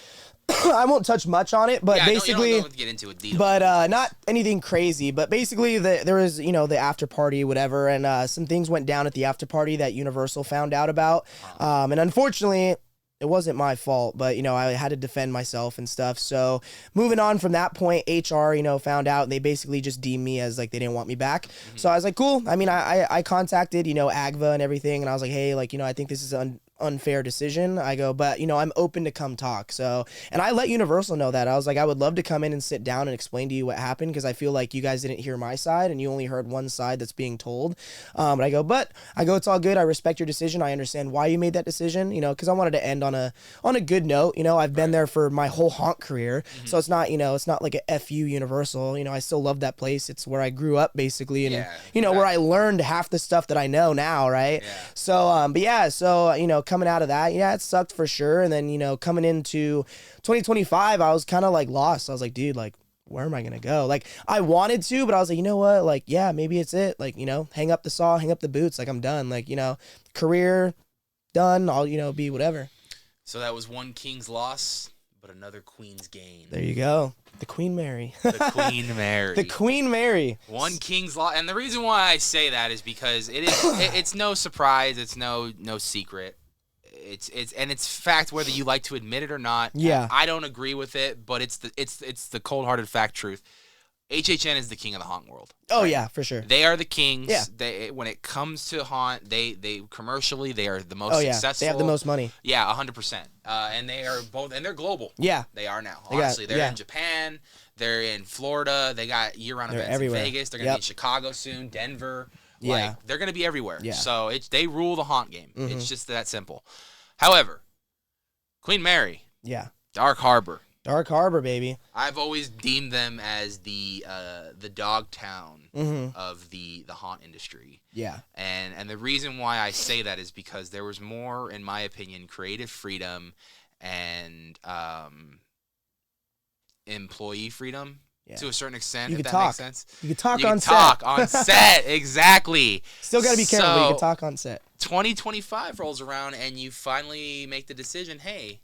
I won't touch much on it, but basically, you don't have to get into it deep. But not anything crazy. But basically, there was the after party, whatever, and some things went down at the after party that Universal found out about, and unfortunately, it wasn't my fault. But I had to defend myself and stuff. So moving on from that point, HR found out, and they basically just deemed me as like they didn't want me back. Mm-hmm. So I was like, cool. I mean, I contacted AGVA and everything, and I was like, hey, like I think this is unfair decision. I go, but I'm open to come talk. So, and I let Universal know that. I was like, I would love to come in and sit down and explain to you what happened, because I feel like you guys didn't hear my side and you only heard one side that's being told. But I go, it's all good. I respect your decision. I understand why you made that decision, because I wanted to end on a good note. I've been there for my whole haunt career. Mm-hmm. So it's not, it's not like a FU Universal. I still love that place. It's where I grew up basically. And, where I learned half the stuff that I know now. Right. Yeah. So, so, coming out of that, it sucked for sure. And then, coming into 2025, I was kind of like lost. I was like, dude, like, where am I going to go? Like, I wanted to, but I was like, you know what? Like, yeah, maybe it's it. Like, hang up the saw, hang up the boots. Like, I'm done. Like, career done. I'll, be whatever. So that was one king's loss, but another queen's gain. There you go. The Queen Mary. The Queen Mary. The Queen Mary. One king's loss. And the reason why I say that is because it's no surprise. It's no secret. It's fact, whether you like to admit it or not. Yeah. I don't agree with it, but it's the cold-hearted fact truth. HHN is the king of the haunt world. Oh, right? Yeah, for sure. They are the kings. Yeah. When it comes to haunt, they commercially, they are the most successful. They have the most money. Yeah, 100%. And they are both, and they're global. Yeah. They are now. Honestly, they're in Japan. They're in Florida. They got year-round events everywhere. In Vegas. They're going to be in Chicago soon, Denver. Yeah. Like, they're going to be everywhere. Yeah. So they rule the haunt game. Mm-hmm. It's just that simple. However, Queen Mary. Yeah. Dark Harbor. Dark Harbor, baby. I've always deemed them as the dog town of the haunt industry. Yeah. And the reason why I say that is because there was more, in my opinion, creative freedom and employee freedom to a certain extent. You if could that talk. Makes sense. You could talk you on could talk set. on set, exactly. Still got to be careful. You can talk on set. 2025 rolls around and you finally make the decision, hey,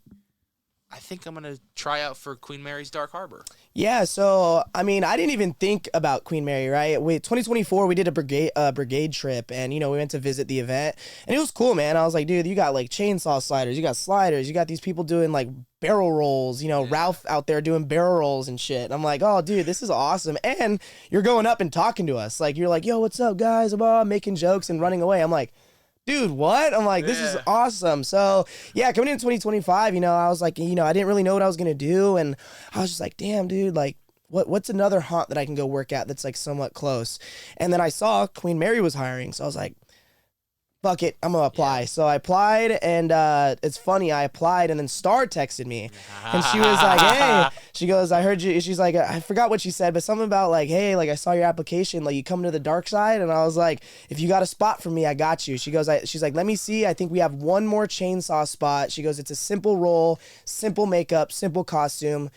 I think I'm going to try out for Queen Mary's Dark Harbor. Yeah, so, I mean, I didn't even think about Queen Mary, right? 2024, we did a brigade trip, and, we went to visit the event, and it was cool, man. I was like, dude, you got, like, chainsaw sliders, you got sliders, you got these people doing, like, barrel rolls, Ralph out there doing barrel rolls and shit. And I'm like, oh, dude, this is awesome. And you're going up and talking to us. Like, you're like, yo, what's up, guys? I'm making jokes and running away. I'm like, dude, what? I'm like, this is awesome. So, yeah, coming into 2025, I was like, I didn't really know what I was going to do. And I was just like, damn, dude, like, what's another haunt that I can go work at that's, like, somewhat close? And then I saw Queen Mary was hiring. So I was like, fuck it, I'm gonna apply. So I applied, and it's funny, I applied, and then Star texted me, and she was like, hey, she goes, I heard you, she's like, I forgot what she said, but something about like, hey, like I saw your application, like you come to the dark side, and I was like, if you got a spot for me, I got you. She goes, she's like, let me see, I think we have one more chainsaw spot. She goes, it's a simple role, simple makeup, simple costume.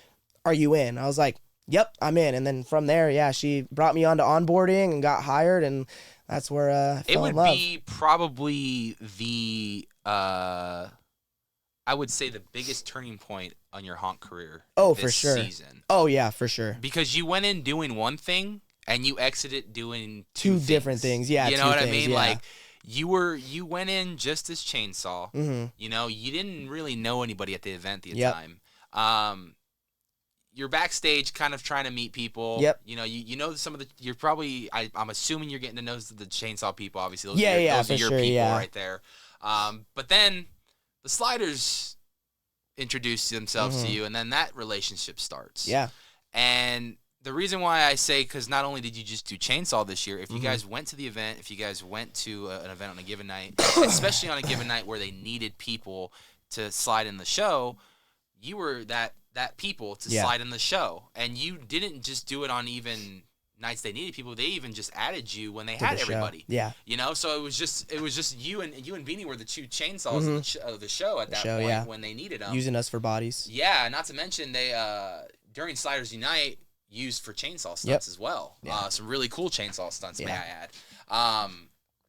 Are you in? I was like, yep, I'm in. And then from there, yeah, she brought me on to onboarding and got hired, and that's where I fell in love. It would be probably the, I would say the biggest turning point on your haunt career. Oh, this for sure. Season. Oh, yeah, for sure. Because you went in doing one thing, and you exited doing two different things. Yeah, you know what I mean? Yeah. Like, you went in just as Chainsaw. Mm-hmm. You know, you didn't really know anybody at the event at the time. You're backstage kind of trying to meet people. Yep. You know, you know some of the, you're probably, I'm assuming you're getting to know the Chainsaw people, obviously. Those are your people right there. But then the Sliders introduce themselves to you, and then that relationship starts. Yeah. And the reason why I say, because not only did you just do Chainsaw this year, if you guys went to the event, if you guys went to an event on a given night, especially on a given night where they needed people to slide in the show, you were that people to slide in the show. And you didn't just do it on even nights they needed people. They even just added you when they had everybody. Show. Yeah. You know, so it was just you and Beanie were the two chainsaws of the show at that point when they needed them. Using us for bodies. Yeah, not to mention they during Sliders Unite used for chainsaw stunts as well. Yeah. Some really cool chainsaw stunts, may I add.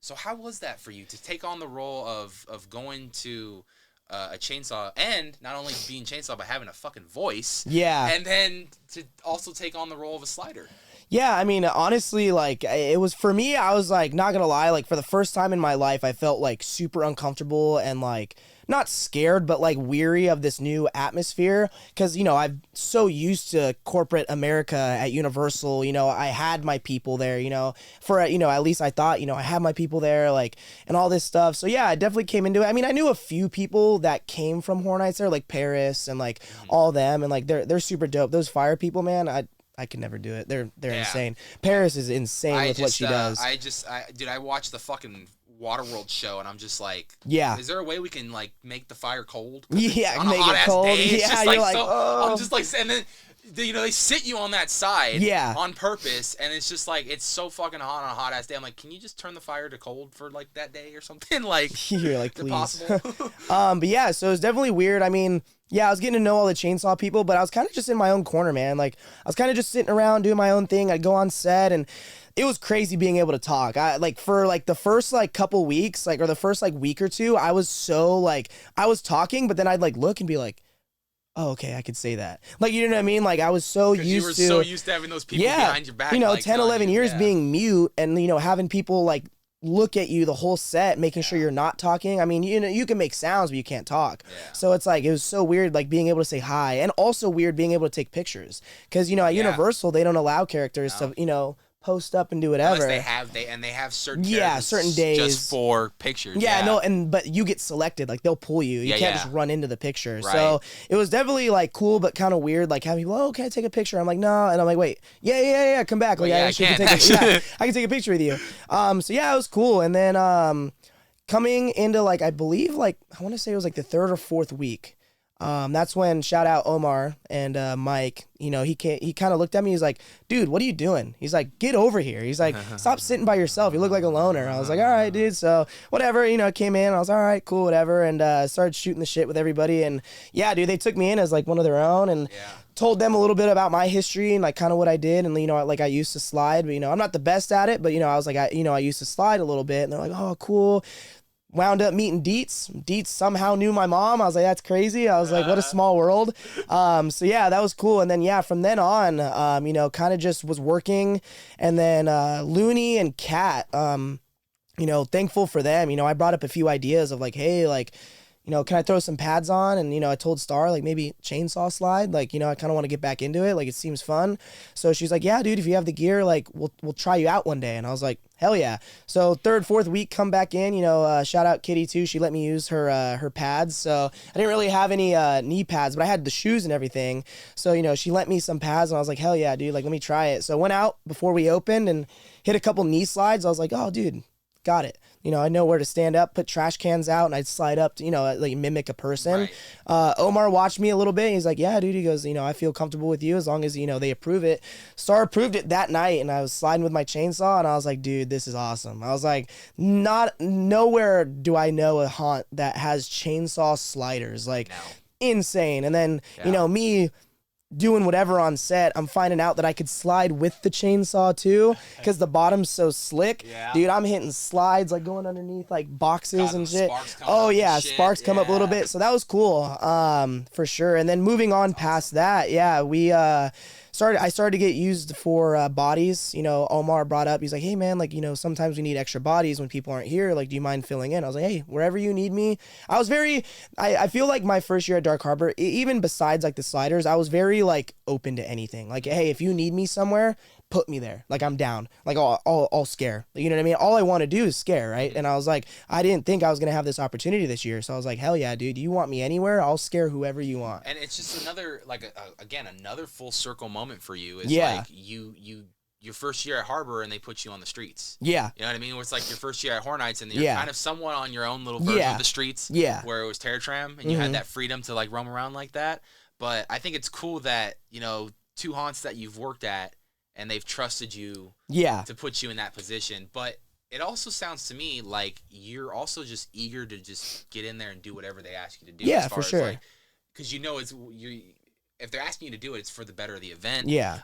So how was that for you to take on the role of going to a chainsaw, and not only being chainsaw but having a fucking voice, and then to also take on the role of a slider? Yeah, I mean, honestly, like, it was, for me, I was, like, not gonna lie, like, for the first time in my life, I felt, like, super uncomfortable and, like, not scared, but, like, weary of this new atmosphere, because, you know, I'm so used to corporate America at Universal. You know, I had my people there, you know, for, you know, at least I thought, you know, I had my people there, like, and all this stuff. So, yeah, I definitely came into it. I mean, I knew a few people that came from Horror Nights there, like Paris and, like, all them, and, like, they're super dope. Those fire people, man, I could never do it. They're insane. Paris is insane with what she does. I watched the fucking Waterworld show, and I'm just like, is there a way we can like make the fire cold? Yeah, on make a hot it ass cold. Day, Yeah, you're like, oh. I'm just like, and then they sit you on that side, on purpose, and it's just like it's so fucking hot on a hot ass day. I'm like, can you just turn the fire to cold for like that day or something? Like, you're like, please. Possible? But yeah, so it's definitely weird. I mean, yeah, I was getting to know all the chainsaw people, but I was kind of just in my own corner, man. Like, I was kind of just sitting around doing my own thing. I'd go on set, and it was crazy being able to talk. I like for like the first like couple weeks, like, or the first like week or two, I was so like, I was talking, but then I'd like look and be like, oh, okay, I could say that. Like, you know what I mean? Like, I was so used so used to having those people behind your back. You know, like, 10, 11 years being mute, and, you know, having people like look at you the whole set, making sure you're not talking. I mean, you know, you can make sounds, but you can't talk. So it's like, it was so weird, like being able to say hi, and also weird being able to take pictures. Because, you know, at Universal, they don't allow characters to, you know, post up and do whatever. Unless they have certain certain days just for pictures. But you get selected, like they'll pull you. You can't just run into the picture. Right. So it was definitely like cool, but kind of weird. Like having people, oh, can I take a picture? I'm like, no, and I'm like, wait, yeah, come back. Like, I can take a picture with you. So yeah, it was cool. And then coming into like, I believe like, I want to say it was like the third or fourth week. That's when, shout out Omar and Mike, you know, he kind of looked at me. He's like, dude, what are you doing? He's like, get over here. He's like, stop sitting by yourself. You look like a loner. I was like, all right, dude. So whatever, you know, came in. I was all right, cool, whatever. And started shooting the shit with everybody. And yeah, dude, they took me in as like one of their own, and told them a little bit about my history and like kind of what I did. And, you know, like I used to slide, but, you know, I'm not the best at it, but, you know, I was like, I used to slide a little bit. And they're like, oh, cool. Wound up meeting Dietz. Dietz somehow knew my mom. I was like, that's crazy. I was like, what a small world. So yeah, that was cool. And then, yeah, from then on, you know, kind of just was working. And then Looney and Kat, you know, thankful for them. You know, I brought up a few ideas of like, hey, like, you know, can I throw some pads on? And, you know, I told Star, like, maybe chainsaw slide. Like, you know, I kind of want to get back into it. Like, it seems fun. So she's like, yeah, dude, if you have the gear, like, we'll try you out one day. And I was like, hell yeah. So third, fourth week, come back in, you know, shout out Kitty too. She let me use her pads. So I didn't really have any knee pads, but I had the shoes and everything. So, you know, she lent me some pads, and I was like, hell yeah, dude, like, let me try it. So I went out before we opened and hit a couple knee slides. I was like, oh, dude, got it. I know where to stand up, put trash cans out, and I'd slide up to, like mimic a person. Right. Omar watched me a little bit. He's like, yeah, dude. He goes, I feel comfortable with you as long as, they approve it. Star approved it that night, and I was sliding with my chainsaw, and I was like, dude, this is awesome. I was like, nowhere do I know a haunt that has chainsaw sliders. Like, insane. And then, me doing whatever on set, I'm finding out that I could slide with the chainsaw too, because the bottom's so slick. Dude, I'm hitting slides, like going underneath like boxes and shit. Oh yeah, sparks come up a little bit. So that was cool, for sure. And then moving on past that, we I started to get used for bodies. Omar brought up, he's like, hey man, like, sometimes we need extra bodies when people aren't here. Like, do you mind filling in? I was like, hey, wherever you need me. I feel like my first year at Dark Harbor, even besides like the sliders, I was very like open to anything. Like, hey, if you need me somewhere, put me there. Like, I'm down. Like, I'll scare. You know what I mean? All I want to do is scare, right? And I was like, I didn't think I was going to have this opportunity this year. So I was like, hell yeah, dude. You want me anywhere? I'll scare whoever you want. And it's just another, like, again, another full circle moment for you is like your first year at Harbor and they put you on the streets. Yeah. You know what I mean? It's like your first year at Horror Nights and you're kind of somewhat on your own little version of the streets. Yeah. Where it was Terror Tram and you had that freedom to like roam around like that. But I think it's cool that, two haunts that you've worked at and they've trusted you to put you in that position. But it also sounds to me like you're also just eager to just get in there and do whatever they ask you to do. Yeah, as far for sure. As like, because if they're asking you to do it, it's for the better of the event. Yeah.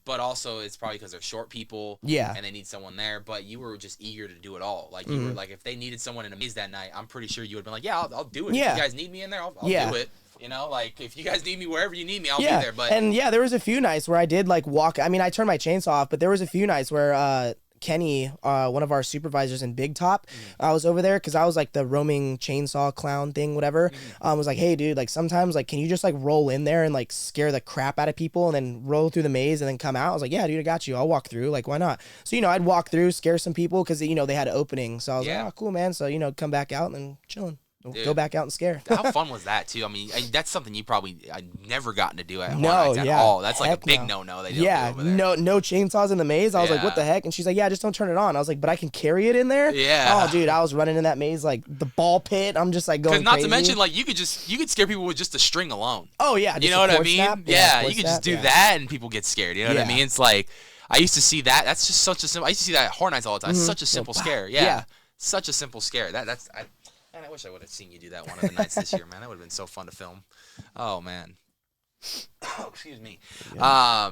But also it's probably because they're short people. Yeah. And they need someone there. But you were just eager to do it all. Like you were like, if they needed someone in a maze that night, I'm pretty sure you would have been like, yeah, I'll do it. Yeah. If you guys need me in there, I'll do it. Like if you guys need me wherever you need me, I'll be there. But there was a few nights where I did like walk. I mean, I turned my chainsaw off, but there was a few nights where Kenny, one of our supervisors in Big Top, I was over there because I was like the roaming chainsaw clown thing, whatever. Was like, hey dude, like sometimes like can you just like roll in there and like scare the crap out of people and then roll through the maze and then come out? I was like, yeah dude, I got you. I'll walk through. Like why not? So I'd walk through, scare some people because they had an opening. So I was like, oh cool man. So come back out and then chilling. Dude, go back out and scare. How fun was that too? I mean, that's something you probably never gotten to do at Horror Nights at all. That's like a big no-no. They don't do over there. No chainsaws in the maze. I was like, what the heck? And she's like, yeah, just don't turn it on. I was like, but I can carry it in there. Yeah. Oh, dude, I was running in that maze like the ball pit. I'm just like going. Not crazy. To mention, like you could scare people with just a string alone. Oh yeah, you know what I mean? Snap? Yeah, you could just do that and people get scared. You know what I mean? It's like I used to see that. That's just such a simple. I used to see that at Horror Nights all the time. Such a simple scare. Yeah. Such a simple scare. Man, I wish I would have seen you do that one of the nights this year, man. That would have been so fun to film. Oh, man. Excuse me. Yeah.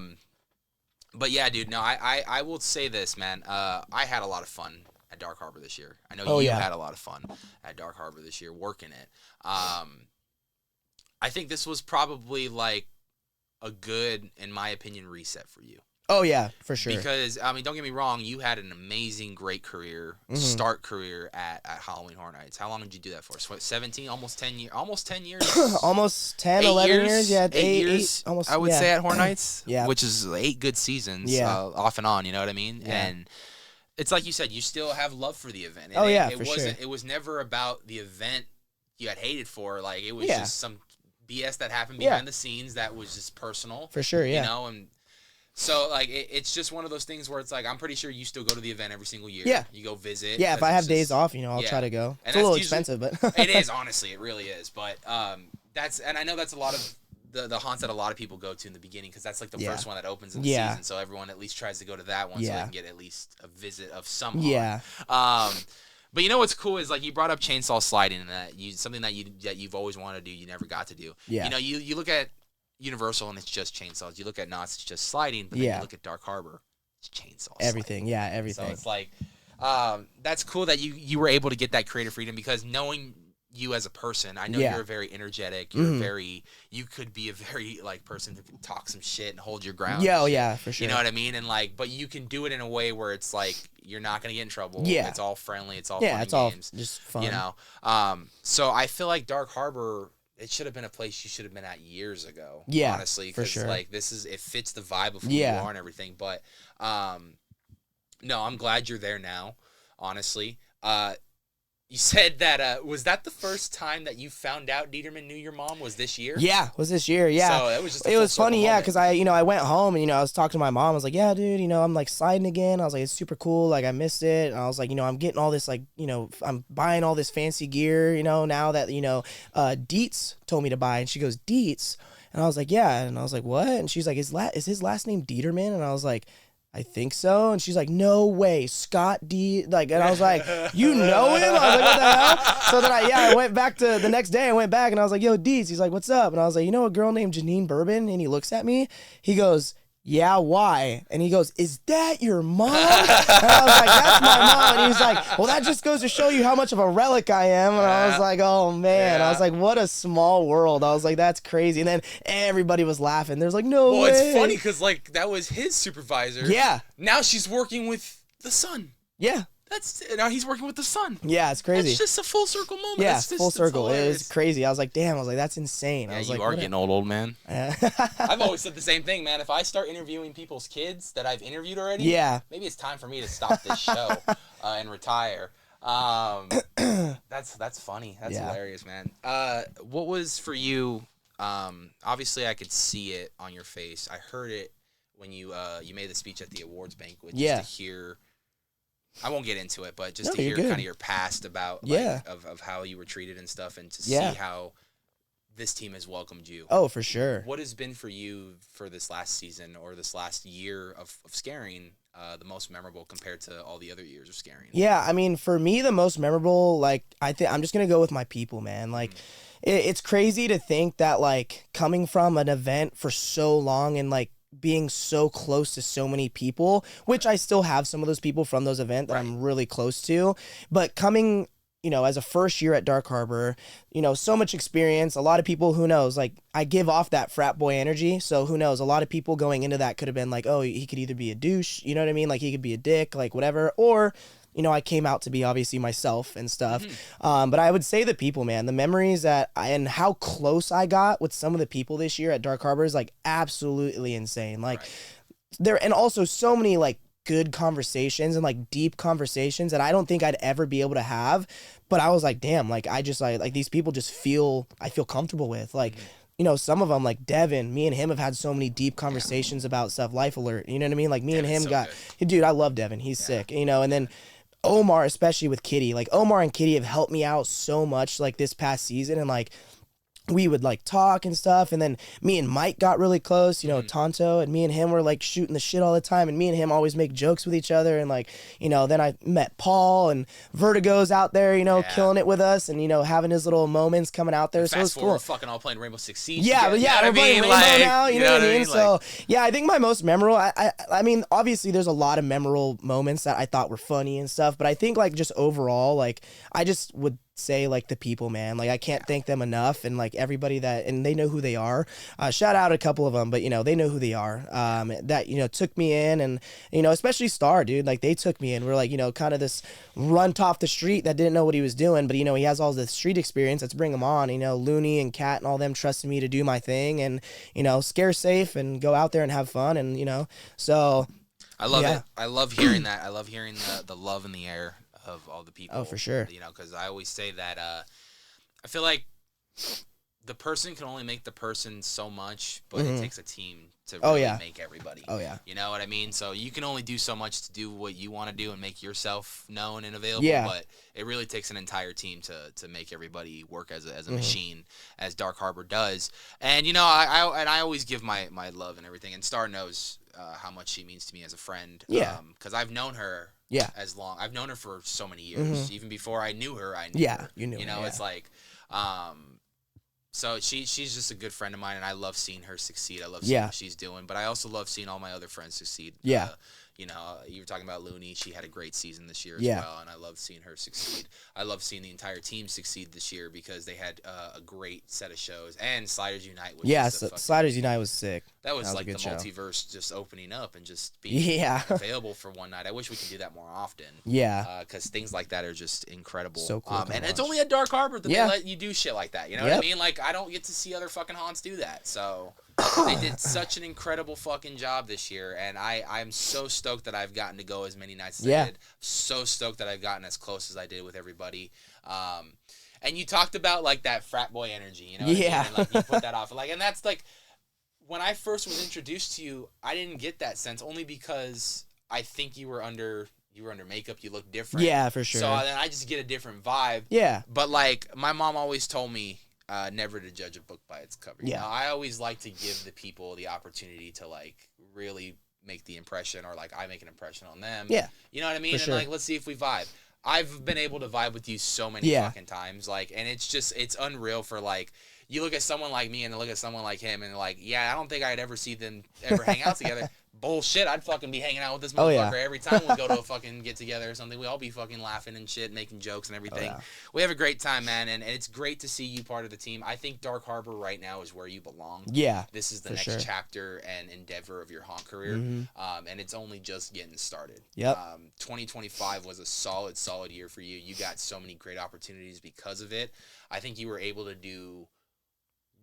But yeah, dude, no, I will say this, man. I had a lot of fun at Dark Harbor this year. I know you had a lot of fun at Dark Harbor this year working it. I think this was probably like a good, in my opinion, reset for you. Oh, yeah, for sure. Because, I mean, don't get me wrong, you had an amazing, great career, start career at Halloween Horror Nights. How long did you do that for? 17, almost 10 years? Almost 10 years? Almost 10, 11 years. Yeah, 8 years, almost, I would say, at Horror Nights. Yeah. Which is 8 good seasons, off and on, you know what I mean? Yeah. And it's like you said, you still have love for the event. And for sure. It was never about the event you had hated for. Like, it was just some BS that happened behind the scenes that was just personal. For sure, yeah. And so, like, it's just one of those things where it's like, I'm pretty sure you still go to the event every single year. Yeah. You go visit. Yeah, if I have days off, I'll try to go. It's a little expensive, but. It is, honestly. It really is. But and I know that's a lot of the haunts that a lot of people go to in the beginning because that's like the first one that opens in the season. So everyone at least tries to go to that one so they can get at least a visit of some haunt. Yeah. But you know what's cool is like you brought up chainsaw sliding and something that you've always wanted to do, you never got to do. Yeah. You look at Universal and it's just chainsaws. You look at Knott's, it's just sliding. But then you look at Dark Harbor, it's chainsaws. Everything, sliding. Everything. So it's like, that's cool that you were able to get that creative freedom because knowing you as a person, I know you're very energetic. You're you could be a very like person who can talk some shit and hold your ground. Yeah, for sure. You know what I mean? And like, but you can do it in a way where it's like you're not gonna get in trouble. Yeah, it's all friendly. It's all fun it's games. All just fun. So I feel like Dark Harbor. It should have been a place you should have been at years ago. Yeah, honestly, because like it fits the vibe of who you are and everything. But no, I'm glad you're there now. Honestly, You said that, was that the first time that you found out Dieterman knew your mom was this year? Yeah, it was this year, yeah. So it was just it was funny, yeah, because I went home and, I was talking to my mom. I was like, yeah, dude, I'm, like, sliding again. I was like, it's super cool. Like, I missed it. And I was like, I'm getting all this, like, I'm buying all this fancy gear, now that, Dietz told me to buy. And she goes, Dietz? And I was like, yeah. And I was like, what? And she's like, is his last name Dieterman? And I was like, I think so. And she's like, no way, Scott D. Like, and I was like, you know him? I was like, what the hell? So then I went back to the next day. I went back and I was like, yo, Deez. He's like, what's up? And I was like, you know a girl named Janine Bourbon? And he looks at me. He goes, yeah, why? And he goes, is that your mom? And I was like, that's my mom. And he's like, well, that just goes to show you how much of a relic I am. And I was like, oh, man. I was like, what a small world. I was like, that's crazy. And then everybody was laughing. There's like, no way. Well, it's funny because, like, that was his supervisor. Yeah. Now she's working with the son. Yeah. Now he's working with the son. Yeah, it's crazy. It's just a full circle moment. Yeah, full circle. It was crazy. I was like, damn. I was like, that's insane. Yeah, I was you like, are getting old man. Yeah. I've always said the same thing, man. If I start interviewing people's kids that I've interviewed already, maybe it's time for me to stop this show and retire. That's funny. That's hilarious, man. What was for you? Obviously, I could see it on your face. I heard it when you made the speech at the awards banquet. Just to hear. I won't get into it, but just to hear kind of your past about of how you were treated and stuff, and to see how this team has welcomed you. Oh, for sure. What has been for you for this last season or this last year of scaring the most memorable compared to all the other years of scaring? Yeah, I mean, for me, the most memorable, like, I'm just going to go with my people, man. Like, it's crazy to think that, like, coming from an event for so long and, like, being so close to so many people, which I still have some of those people from those events that I'm really close to, but coming, as a first year at Dark Harbor, so much experience, a lot of people, who knows, like, I give off that frat boy energy, so who knows, a lot of people going into that could have been like, oh, he could either be a douche, you know what I mean, like, he could be a dick, like, whatever, or I came out to be obviously myself and stuff. But I would say the people, man, the memories and how close I got with some of the people this year at Dark Harbor is, like, absolutely insane. Like, and also so many, like, good conversations and, like, deep conversations that I don't think I'd ever be able to have. But I was like, damn, like, like these people just I feel comfortable with, like, some of them, like Devin, me and him have had so many deep conversations about stuff. Life Alert, you know what I mean? Like, me and him dude, I love Devin. He's sick, and then Omar, especially with Kitty, like, Omar and Kitty have helped me out so much, like, this past season, and, like, we would, like, talk and stuff, and then me and Mike got really close, Tonto, and me and him were, like, shooting the shit all the time, and me and him always make jokes with each other, and, like, then I met Paul, and Vertigo's out there, killing it with us, and, having his little moments coming out there, so it's cool. We're fucking all playing Rainbow Six Siege. Yeah, but we're playing Rainbow now, you know what I mean? So, yeah, I think my most memorable, I mean, obviously there's a lot of memorable moments that I thought were funny and stuff, but I think, like, just overall, like, I just would say, like, the people, man, like, I can't thank them enough, and, like, everybody and they know who they are. Shout out a couple of them, but they know who they are, that took me in, and especially Star, dude, like, they took me in. We're like, kind of this runt off the street that didn't know what he was doing, but he has all the street experience. Let's bring him on. Looney and Kat and all them trusted me to do my thing, and scare safe and go out there and have fun, and so I love it. I love hearing that. I love hearing the love in the air of all the people. Oh, for sure. Because I always say that I feel like the person can only make the person so much, but it takes a team to really make everybody. Oh, yeah. You know what I mean? So you can only do so much to do what you want to do and make yourself known and available, but it really takes an entire team to make everybody work as a machine, as Dark Harbor does. And, I always give my love and everything, and Star knows how much she means to me as a friend. Yeah. Because I've known her I've known her for so many years. Even before I knew her, I knew her. You knew her. It's like, so she's just a good friend of mine, and I love seeing her succeed. I love seeing what she's doing, but I also love seeing all my other friends succeed. Yeah. You were talking about Looney. She had a great season this year as well, and I love seeing her succeed. I love seeing the entire team succeed this year because they had a great set of shows. And Sliders Unite. Sliders Unite was sick. That was like the multiverse just opening up and just being available for one night. I wish we could do that more often. Yeah. Because things like that are just incredible. So cool. And it's only at Dark Harbor that they let you do shit like that. You know what I mean? Like, I don't get to see other fucking haunts do that. So They did such an incredible fucking job this year, and I'm so stoked that I've gotten to go as many nights as I did. So stoked that I've gotten as close as I did with everybody. And you talked about like that frat boy energy, you know what I mean? And like you put that off, like, and that's like when I first was introduced to you, I didn't get that sense only because I think you were under makeup, you look different. Yeah, for sure. So then I just get a different vibe. Yeah. But like my mom always told me never to judge a book by its cover. Yeah. You know, I always like to give the people the opportunity to like really make the impression, or like I make an impression on them. Yeah. You know what I mean? For and sure. like let's see if we vibe. I've been able to vibe with you so many fucking times, like, and it's unreal for like, you look at someone like me and look at someone like him and like, yeah, I don't think I'd ever see them ever hang out together. Bullshit, I'd fucking be hanging out with this motherfucker every time we go to a fucking get together or something. We all be fucking laughing and shit, making jokes and everything. We have a great time, man, and it's great to see you part of the team. I think Dark Harbor right now is where you belong. Yeah. This is the next chapter and endeavor of your haunt career, and it's only just getting started. Yep. 2025 was a solid year for you. You got so many great opportunities because of it. I think you were able to do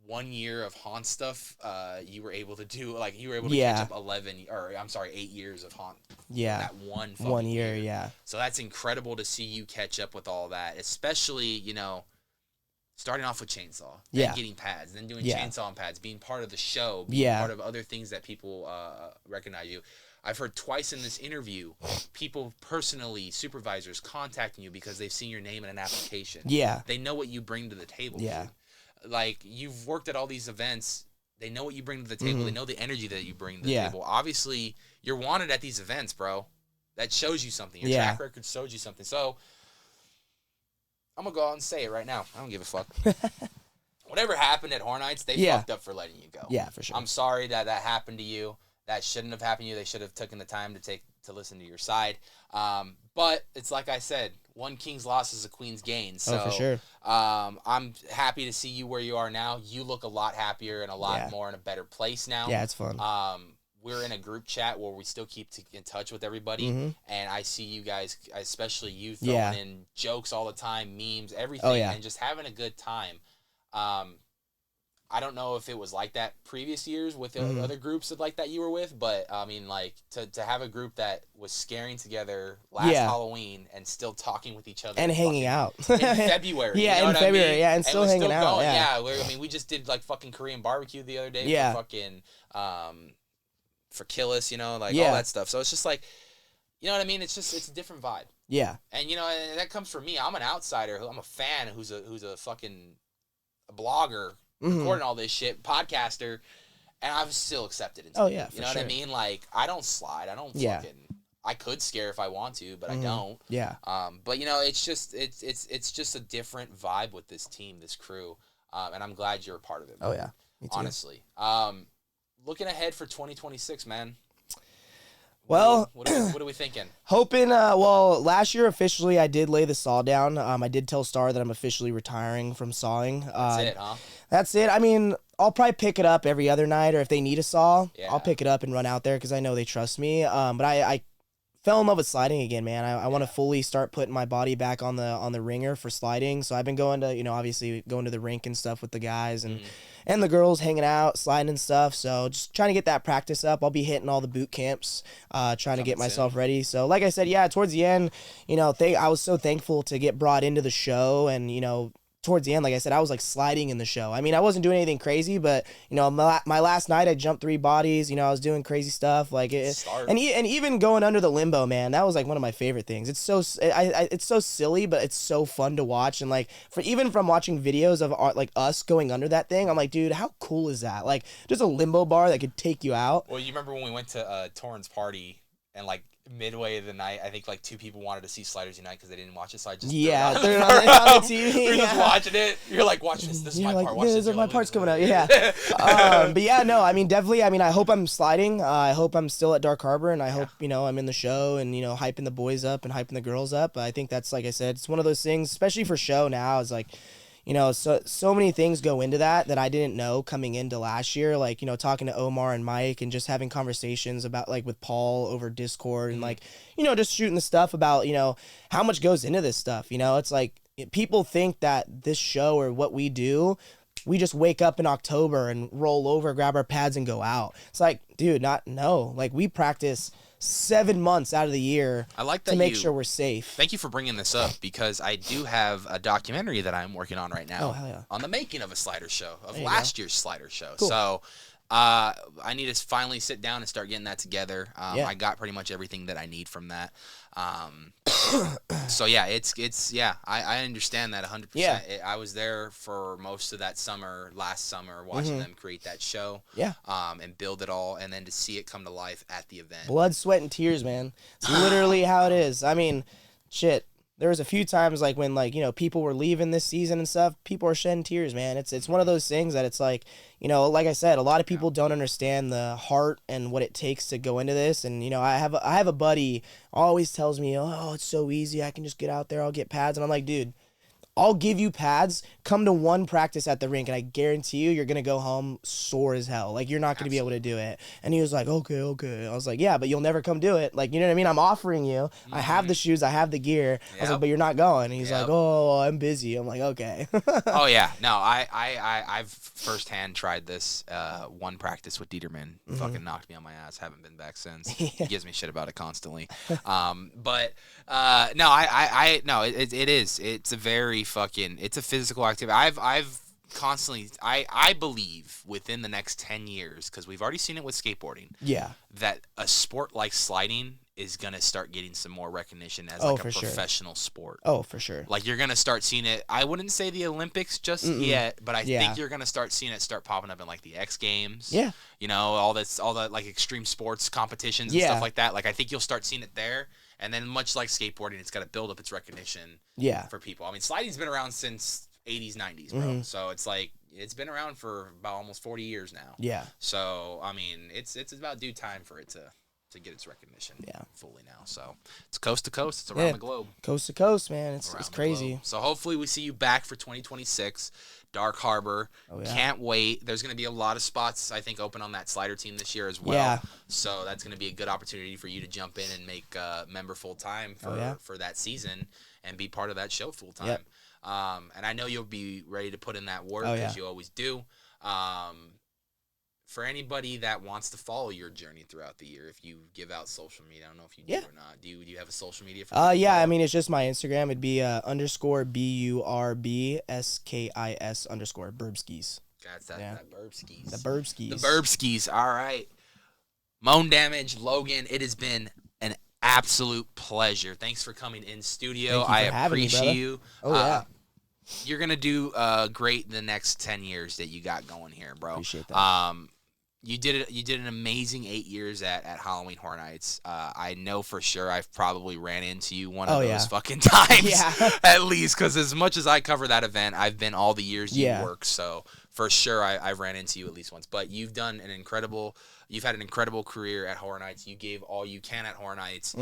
1 year of haunt stuff. You were able to catch up 8 years of haunt. Yeah. That one year, yeah. So that's incredible to see you catch up with all that, especially, you know, starting off with Chainsaw, then getting pads, then doing Chainsaw and pads, being part of the show, being part of other things that people recognize you. I've heard twice in this interview, people personally, supervisors contacting you because they've seen your name in an application. Yeah. They know what you bring to the table. Yeah. Dude. Like, you've worked at all these events. They know what you bring to the table. They know the energy that you bring to the table. Obviously, you're wanted at these events, bro. That shows you something. Your track record shows you something. So, I'm going to go out and say it right now. I don't give a fuck. Whatever happened at Horror Nights, they fucked up for letting you go. Yeah, for sure. I'm sorry that happened to you. That shouldn't have happened to you. They should have taken the time to listen to your side. But it's like I said, one king's loss is a queen's gain. So, for sure. I'm happy to see you where you are now. You look a lot happier and a lot more in a better place now. Yeah, it's fun. We're in a group chat where we still keep in touch with everybody. And I see you guys, especially you, throwing in jokes all the time, memes, everything, and just having a good time. I don't know if it was like that previous years with the other groups like that you were with, but I mean, like to have a group that was scaring together last Halloween and still talking with each other and hanging out in February. Yeah, you know in February, I mean? and still hanging out. Going. Yeah, we just did like fucking Korean barbecue the other day for fucking for Killis, you know, like all that stuff. So it's just like, you know what I mean? It's a different vibe. Yeah, and you know, and that comes from me. I'm an outsider. I'm a fan who's a fucking blogger. Recording all this shit, podcaster, and I've still accepted it. You know what I mean? Like, I don't slide. I don't fucking. I could scare if I want to, but I don't. Yeah. But you know, it's just a different vibe with this team, this crew, and I'm glad you're a part of it. Man. Oh yeah. Me too. Honestly, looking ahead for 2026, man. Well, what are we thinking? Hoping, well, last year officially I did lay the saw down. I did tell Star that I'm officially retiring from sawing. That's it, huh? That's it. I mean, I'll probably pick it up every other night, or if they need a saw, I'll pick it up and run out there because I know they trust me. But I fell in love with sliding again, man. I want to fully start putting my body back on the ringer for sliding. So I've been going to, you know, obviously going to the rink and stuff with the guys and the girls hanging out, sliding and stuff. So just trying to get that practice up. I'll be hitting all the boot camps, trying to get myself ready. So like I said, towards the end, you know, I was so thankful to get brought into the show, and, you know, towards the end, like I said, I was like sliding in the show. I mean, I wasn't doing anything crazy, but, you know, my last night I jumped 3 bodies. You know, I was doing crazy stuff like it, and even going under the limbo, man, that was like one of my favorite things. It's so it's so silly, but it's so fun to watch. And like even from watching videos of like us going under that thing, I'm like, dude, how cool is that? Like just a limbo bar that could take you out. Well, you remember when we went to Torrance party and like midway of the night, I think like 2 people wanted to see Sliders Unite because they didn't watch it, so I just threw it on the TV. We're just watching it. You're like, watch this. This is my part. Watch this. My part's coming out. Yeah. But yeah, no. I mean, definitely. I mean, I hope I'm sliding. I hope I'm still at Dark Harbor, and I hope, you know, I'm in the show and, you know, hyping the boys up and hyping the girls up. I think that's, like I said, it's one of those things, especially for show now. It's like, you know, so many things go into that I didn't know coming into last year. Like, you know, talking to Omar and Mike and just having conversations about, like, with Paul over Discord and, like, you know, just shooting the stuff about, you know, how much goes into this stuff. You know, it's like people think that this show or what we do, we just wake up in October and roll over, grab our pads, and go out. It's like, dude, like we practice 7 months out of the year I like that to make sure we're safe. Thank you for bringing this up, because I do have a documentary that I'm working on right now on the making of a slider show, of last year's slider show. Cool. So I need to finally sit down and start getting that together. I got pretty much everything that I need from that. So yeah, I understand that 100%. Yeah. I was there for most of that last summer, watching them create that show. Yeah. And build it all, and then to see it come to life at the event. Blood, sweat, and tears, man. It's literally how it is. I mean, shit. There was a few times like when people were leaving this season and stuff, people are shedding tears, man. It's one of those things that it's like, like I said, a lot of people don't understand the heart and what it takes to go into this. And, I have a buddy always tells me, oh, it's so easy. I can just get out there. I'll get pads. And I'm like, dude, I'll give you pads. Come to one practice at the rink, and I guarantee you, you're going to go home sore as hell. Like, you're not going to be able to do it. And he was like, okay. I was like, yeah, but you'll never come do it. Like, you know what I mean? I'm offering you. I have the shoes. I have the gear. I was like, but you're not going. And he's like, oh, I'm busy. I'm like, okay. Oh, yeah. No, I've firsthand tried this one practice with Dieterman. Fucking knocked me on my ass. Haven't been back since. He gives me shit about it constantly. But no, it is. It's a very it's a physical activity. I've constantly, I believe within the next 10 years, because we've already seen it with skateboarding, that a sport like sliding is going to start getting some more recognition as like a professional sport. Oh, for sure. Like, you're going to start seeing it. I wouldn't say the Olympics just yet, but I think you're going to start seeing it start popping up in like the X Games. Yeah. All the like extreme sports competitions and stuff like that. Like, I think you'll start seeing it there. And then, much like skateboarding, it's got to build up its recognition for people. I mean, sliding's been around since 80s, 90s, bro. So it's like, it's been around for about almost 40 years now. Yeah. So, I mean, it's about due time for it to get its recognition fully now. So, it's coast to coast. It's around the globe. Coast to coast, man. It's crazy. So, hopefully we see you back for 2026. Dark Harbor. Oh, yeah. Can't wait. There's going to be a lot of spots, I think, open on that slider team this year as well. Yeah. So that's going to be a good opportunity for you to jump in and make member full-time for that season and be part of that show full-time. Yep. And I know you'll be ready to put in that work, as you always do. For anybody that wants to follow your journey throughout the year, if you give out social media, I don't know if you do or not. Do you have a social media? Yeah, I mean, it's just my Instagram. It'd be _BURBSKIS_Burbskis. That's that Burbskis. The Burbskis. The Burbskis. All right. Moan Damage, Logan, it has been an absolute pleasure. Thanks for coming in studio. I appreciate you. Oh, yeah. You're going to do great the next 10 years that you got going here, bro. Appreciate that. You did an amazing 8 years at Halloween Horror Nights. I know for sure I've probably ran into you one of those fucking times at least, because as much as I cover that event, I've been all the years you work. So for sure I've ran into you at least once. But you've had an incredible career at Horror Nights. You gave all you can at Horror Nights.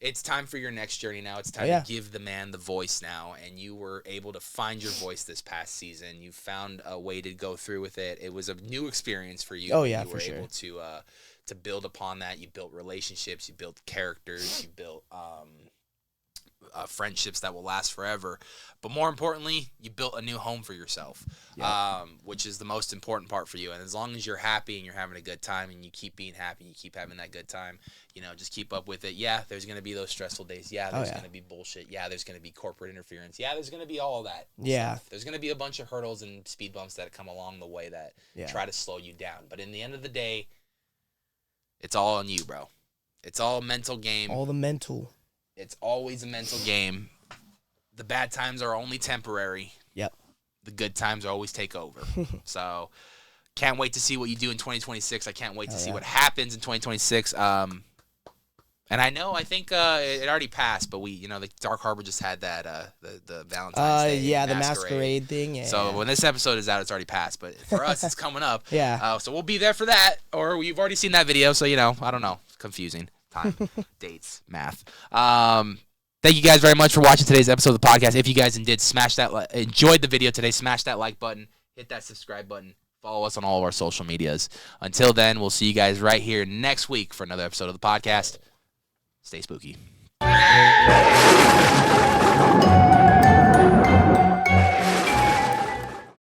It's time for your next journey now. It's time to give the man the voice now. And you were able to find your voice this past season. You found a way to go through with it. It was a new experience for you. Oh, yeah, for sure. You were able to build upon that. You built relationships. You built characters. You built friendships that will last forever. But more importantly, you built a new home for yourself, which is the most important part for you. And as long as you're happy and you're having a good time and you keep being happy, you keep having that good time, just keep up with it. Yeah, there's going to be those stressful days. Yeah, there's going to be bullshit. Yeah, there's going to be corporate interference. Yeah, there's going to be all of that stuff. There's going to be a bunch of hurdles and speed bumps that come along the way that try to slow you down. But in the end of the day, it's all on you, bro. It's all a mental game. All the mental. It's always a mental game. The bad times are only temporary. Yep. The good times always take over. So, can't wait to see what you do in 2026. I can't wait to see what happens in 2026. And I think it already passed, but the Dark Harbor just had that the Valentine's Day the masquerade thing. Yeah. So when this episode is out, it's already passed. But for us, it's coming up. So we'll be there for that, or you've already seen that video. So I don't know, confusing. Time, dates, math. Thank you guys very much for watching today's episode of the podcast. If you guys enjoyed the video today, smash that like button, hit that subscribe button, follow us on all of our social medias. Until then, we'll see you guys right here next week for another episode of the podcast. Stay spooky.